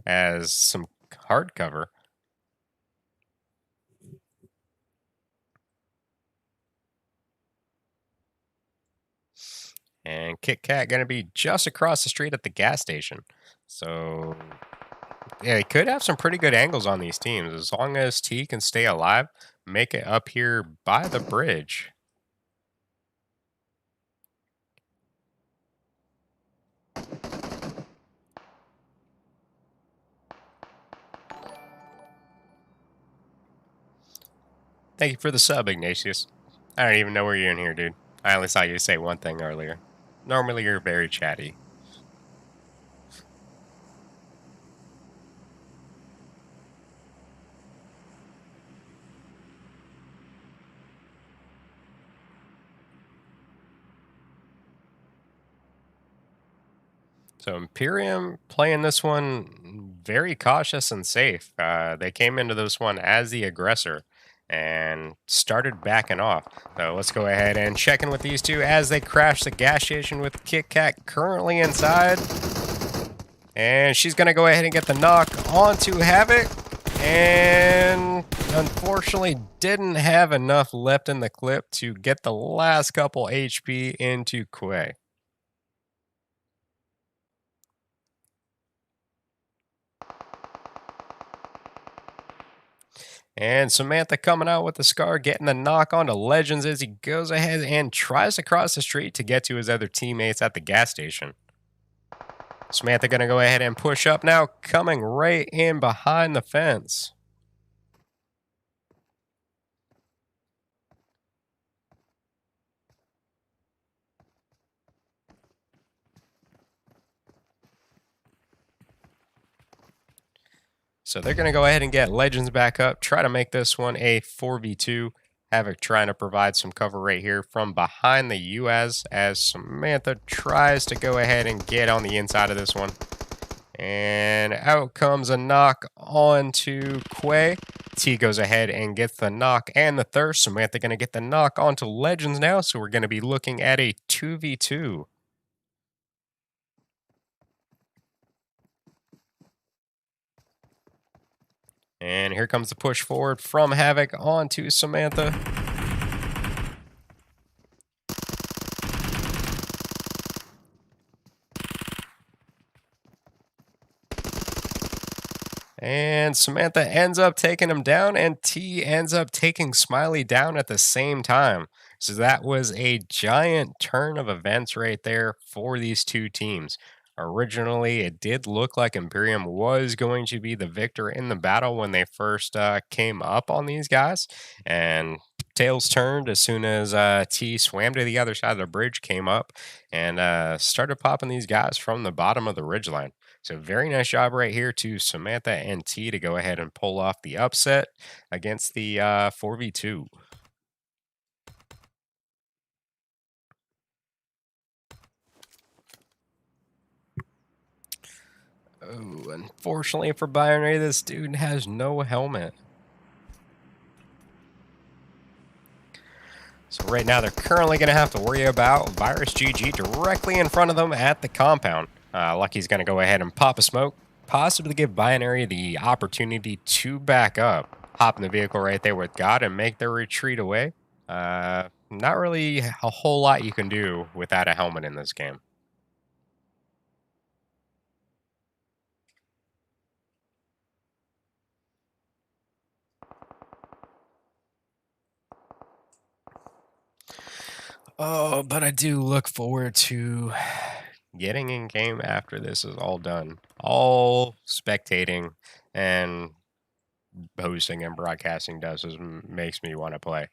As some hard cover. And Kit Kat going to be just across the street at the gas station. So yeah, he could have some pretty good angles on these teams as long as T can stay alive, make it up here by the bridge. Thank you for the sub, Ignatius. I don't even know where you're in here, dude. I only saw you say one thing earlier. Normally, you're very chatty. So Imperium playing this one very cautious and safe. They came into this one as the aggressor and started backing off. So let's go ahead and check in with these two as they crash the gas station with Kit Kat currently inside. And she's going to go ahead and get the knock onto Havoc. And unfortunately didn't have enough left in the clip to get the last couple HP into Quay. And Samantha coming out with the scar, getting the knock onto Legends as he goes ahead and tries to cross the street to get to his other teammates at the gas station. Samantha going to go ahead and push up now, coming right in behind the fence. So they're going to go ahead and get Legends back up, try to make this one a 4v2. Havoc trying to provide some cover right here from behind the US as Samantha tries to go ahead and get on the inside of this one. And out comes a knock onto Quay. T goes ahead and gets the knock and the thirst. Samantha going to get the knock onto Legends now, so we're going to be looking at a 2v2. And here comes the push forward from Havoc onto Samantha. And Samantha ends up taking him down, and T ends up taking Smiley down at the same time. So that was a giant turn of events right there for these two teams. Originally, it did look like Imperium was going to be the victor in the battle when they first came up on these guys. And tails turned as soon as T swam to the other side of the bridge, came up, and started popping these guys from the bottom of the ridgeline. So very nice job right here to Samantha and T to go ahead and pull off the upset against the 4v2. Oh, unfortunately for Binary, this dude has no helmet. So right now they're currently going to have to worry about Virus GG directly in front of them at the compound. Lucky's going to go ahead and pop a smoke, possibly give Binary the opportunity to back up. Hop in the vehicle right there with God and make their retreat away. Not really a whole lot you can do without a helmet in this game. Oh, but I do look forward to getting in game after this is all done. All spectating and hosting and broadcasting does is makes me want to play.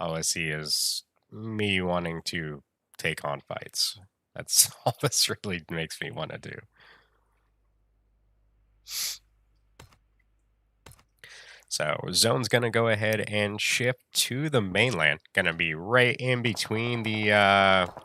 All I see is me wanting to take on fights. That's all this really makes me want to do. So zone's going to go ahead and shift to the mainland. Going to be right in between the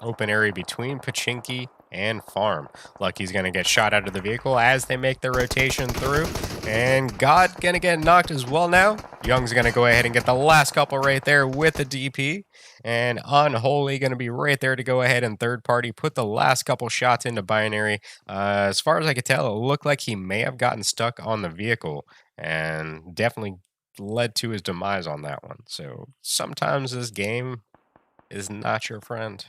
open area between Pachinki and Farm. Lucky's going to get shot out of the vehicle as they make their rotation through. And God going to get knocked as well now. Young's going to go ahead and get the last couple right there with the DP. And Unholy going to be right there to go ahead and third party, put the last couple shots into Binary. As far as I could tell, it looked like he may have gotten stuck on the vehicle and definitely led to his demise on that one. So sometimes this game is not your friend.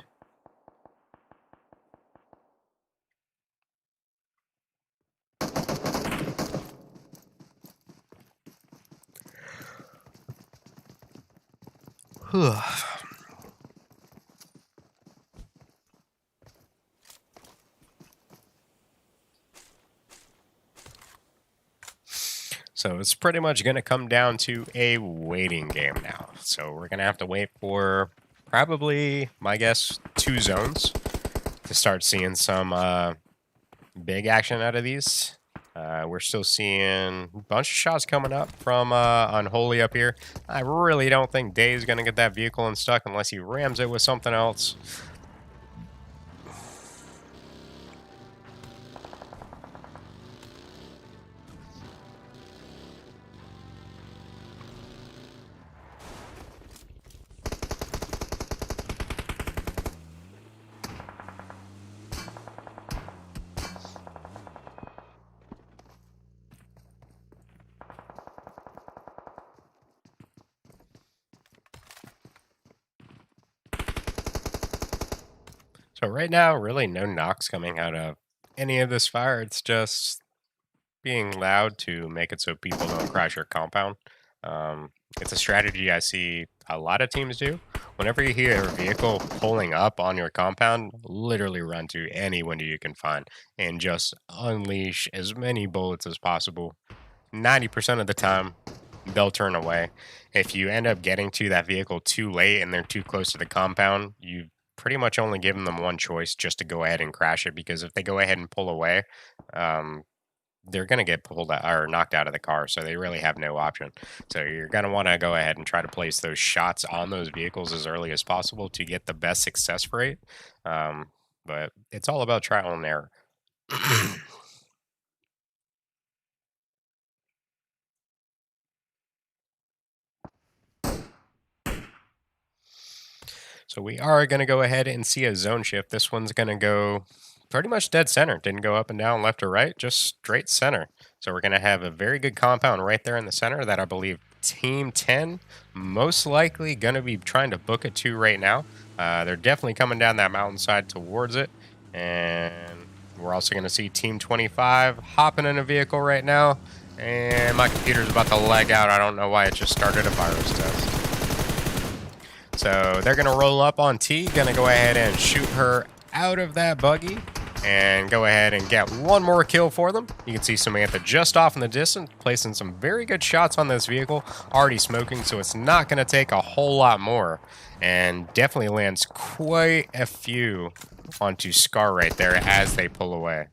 So it's pretty much going to come down to a waiting game now. So we're going to have to wait for probably, my guess, 2 zones to start seeing some big action out of these. We're still seeing a bunch of shots coming up from Unholy up here. I really don't think Dave's going to get that vehicle unstuck unless he rams it with something else. So right now, really no knocks coming out of any of this fire. It's just being loud to make it so people don't crash your compound. It's a strategy I see a lot of teams do. Whenever you hear a vehicle pulling up on your compound, literally run to any window you can find and just unleash as many bullets as possible. 90% of the time, they'll turn away. If you end up getting to that vehicle too late and they're too close to the compound, you pretty much only given them one choice, just to go ahead and crash it, because if they go ahead and pull away, um, they're going to get pulled out or knocked out of the car, so they really have no option. So you're going to want to go ahead and try to place those shots on those vehicles as early as possible to get the best success rate. But it's all about trial and error. So we are going to go ahead and see a zone shift. This one's going to go pretty much dead center. Didn't go up and down, left or right, just straight center. So we're going to have a very good compound right there in the center that I believe Team 10 most likely going to be trying to book it to right now. They're definitely coming down that mountainside towards it. And we're also going to see Team 25 hopping in a vehicle right now. And my computer's about to lag out. I don't know why it just started a virus test. So they're going to roll up on T, going to go ahead and shoot her out of that buggy and go ahead and get one more kill for them. You can see Samantha just off in the distance, placing some very good shots on this vehicle, already smoking, so it's not going to take a whole lot more, and definitely lands quite a few onto Scar right there as they pull away.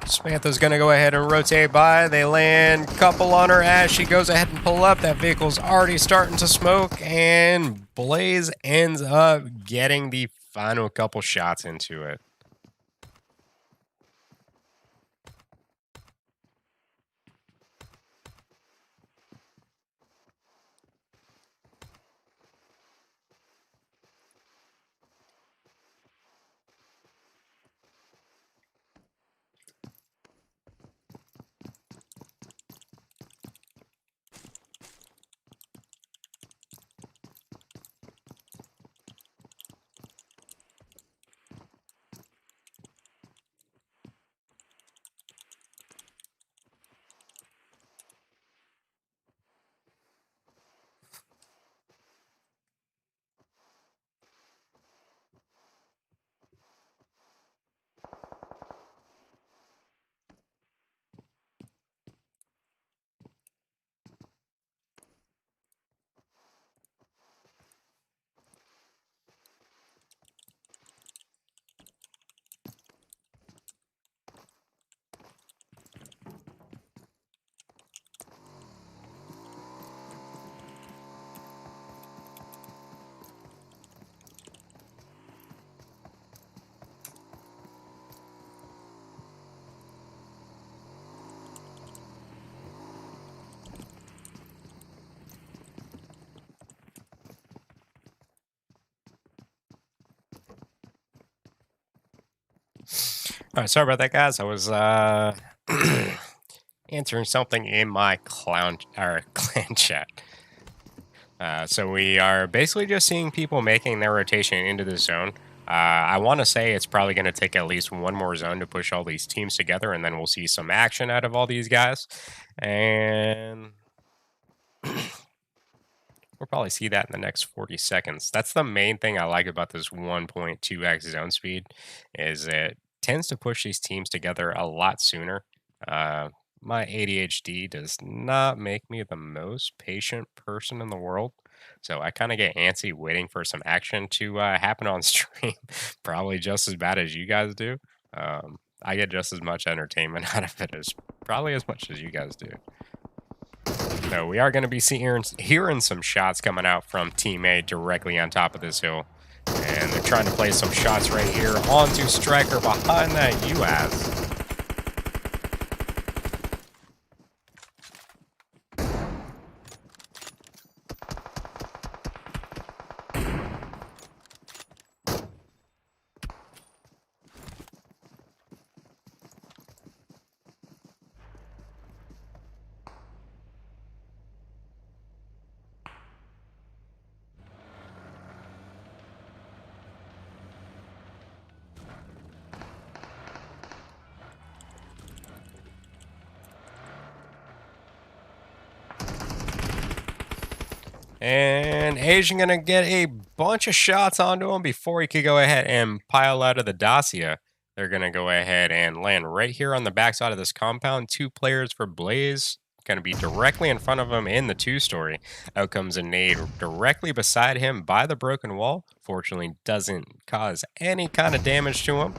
Samantha's going to go ahead and rotate by. They land couple on her as she goes ahead and pull up. That vehicle's already starting to smoke, and Blaze ends up getting the final couple shots into it. All right, sorry about that, guys. I was answering something in my clown or clan chat. So we are basically just seeing people making their rotation into the zone. I want to say it's probably going to take at least one more zone to push all these teams together, and then we'll see some action out of all these guys. And we'll probably see that in the next 40 seconds. That's the main thing I like about this 1.2x zone speed is it tends to push these teams together a lot sooner. Uh, my ADHD does not make me the most patient person in the world. So I kind of get antsy waiting for some action to happen on stream. Probably just as bad as you guys do. I get just as much entertainment out of it as probably as much as you guys do. So we are going to be hearing some shots coming out from Team A directly on top of this hill. And they're trying to play some shots right here onto Striker behind that UAS. And Asian going to get a bunch of shots onto him before he could go ahead and pile out of the Dacia. They're going to go ahead and land right here on the backside of this compound. 2 players for Blaze. Going to be directly in front of him in the 2-story. Out comes a nade directly beside him by the broken wall. Fortunately, doesn't cause any kind of damage to him.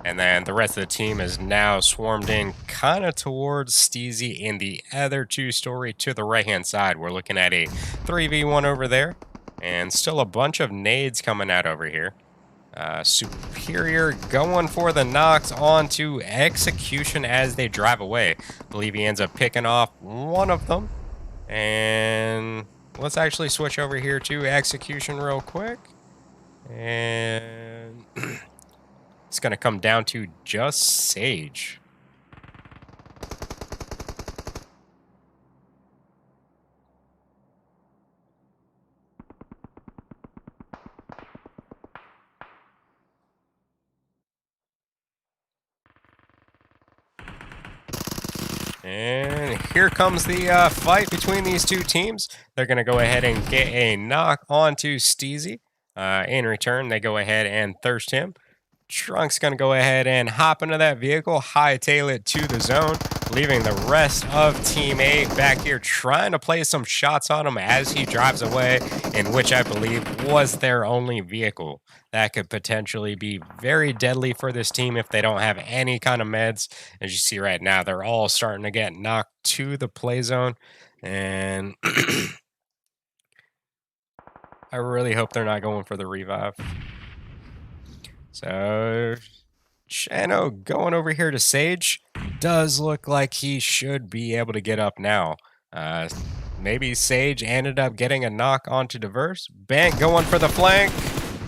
And then the rest of the team is now swarmed in kind of towards Steezy in the other 2-story to the right-hand side. We're looking at a 3v1 over there. And still a bunch of nades coming out over here. Superior going for the knocks onto Execution as they drive away. I believe he ends up picking off one of them. And let's actually switch over here to Execution real quick. And it's going to come down to just Sage. And here comes the fight between these two teams. They're going to go ahead and get a knock onto Steezy. In return, they go ahead and thirst him. Trunk's going to go ahead and hop into that vehicle, hightail it to the zone, leaving the rest of Team 8 back here trying to play some shots on him as he drives away, in which I believe was their only vehicle. That could potentially be very deadly for this team if they don't have any kind of meds. As you see right now, they're all starting to get knocked to the play zone. And I really hope they're not going for the revive. So Shano going over here to Sage. Does look like he should be able to get up now. Maybe Sage ended up getting a knock onto Diverse. Bank going for the flank.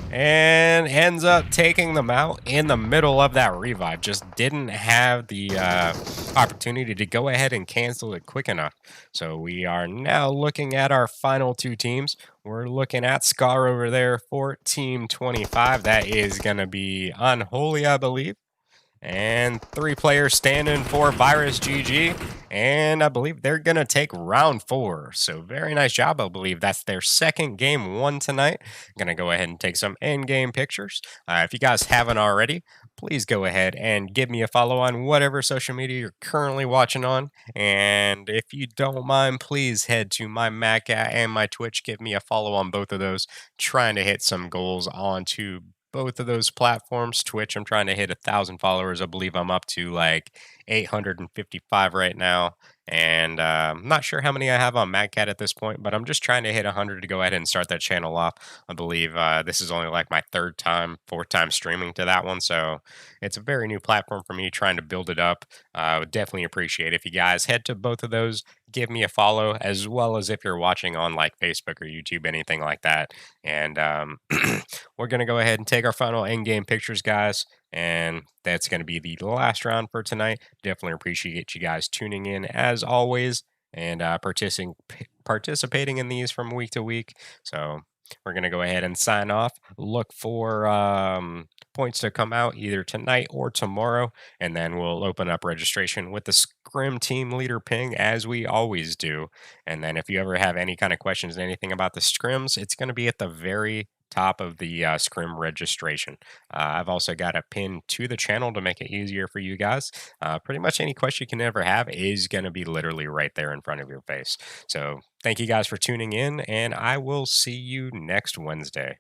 And ends up taking them out in the middle of that revive. Just didn't have the opportunity to go ahead and cancel it quick enough. So we are now looking at our final 2 teams. We're looking at Scar over there for Team 25. That is going to be Unholy, I believe. And 3 players standing for Virus GG. And I believe they're going to take round 4. So very nice job. I believe that's their second game won tonight. I'm going to go ahead and take some in-game pictures. If you guys haven't already, please go ahead and give me a follow on whatever social media you're currently watching on. And if you don't mind, please head to my Mac and my Twitch. Give me a follow on both of those. Trying to hit some goals onto both of those platforms. Twitch, I'm trying to hit 1,000 followers. I believe I'm up to like 855 right now. And I'm not sure how many I have on MadCat at this point, but I'm just trying to hit 100 to go ahead and start that channel off. I believe this is only like my 4th time streaming to that one. So it's a very new platform for me trying to build it up. I would definitely appreciate if you guys head to both of those, give me a follow, as well as if you're watching on like Facebook or YouTube, anything like that. And we're going to go ahead and take our final in-game pictures, guys. And that's going to be the last round for tonight. Definitely appreciate you guys tuning in as always and participating in these from week to week. So we're going to go ahead and sign off. Look for points to come out either tonight or tomorrow. And then we'll open up registration with the Scrim team leader ping as we always do. And then if you ever have any kind of questions, anything about the Scrims, it's going to be at the very top of the Scrim registration. I've also got a pin to the channel to make it easier for you guys. Pretty much any question you can ever have is going to be literally right there in front of your face. So thank you guys for tuning in, and I will see you next Wednesday.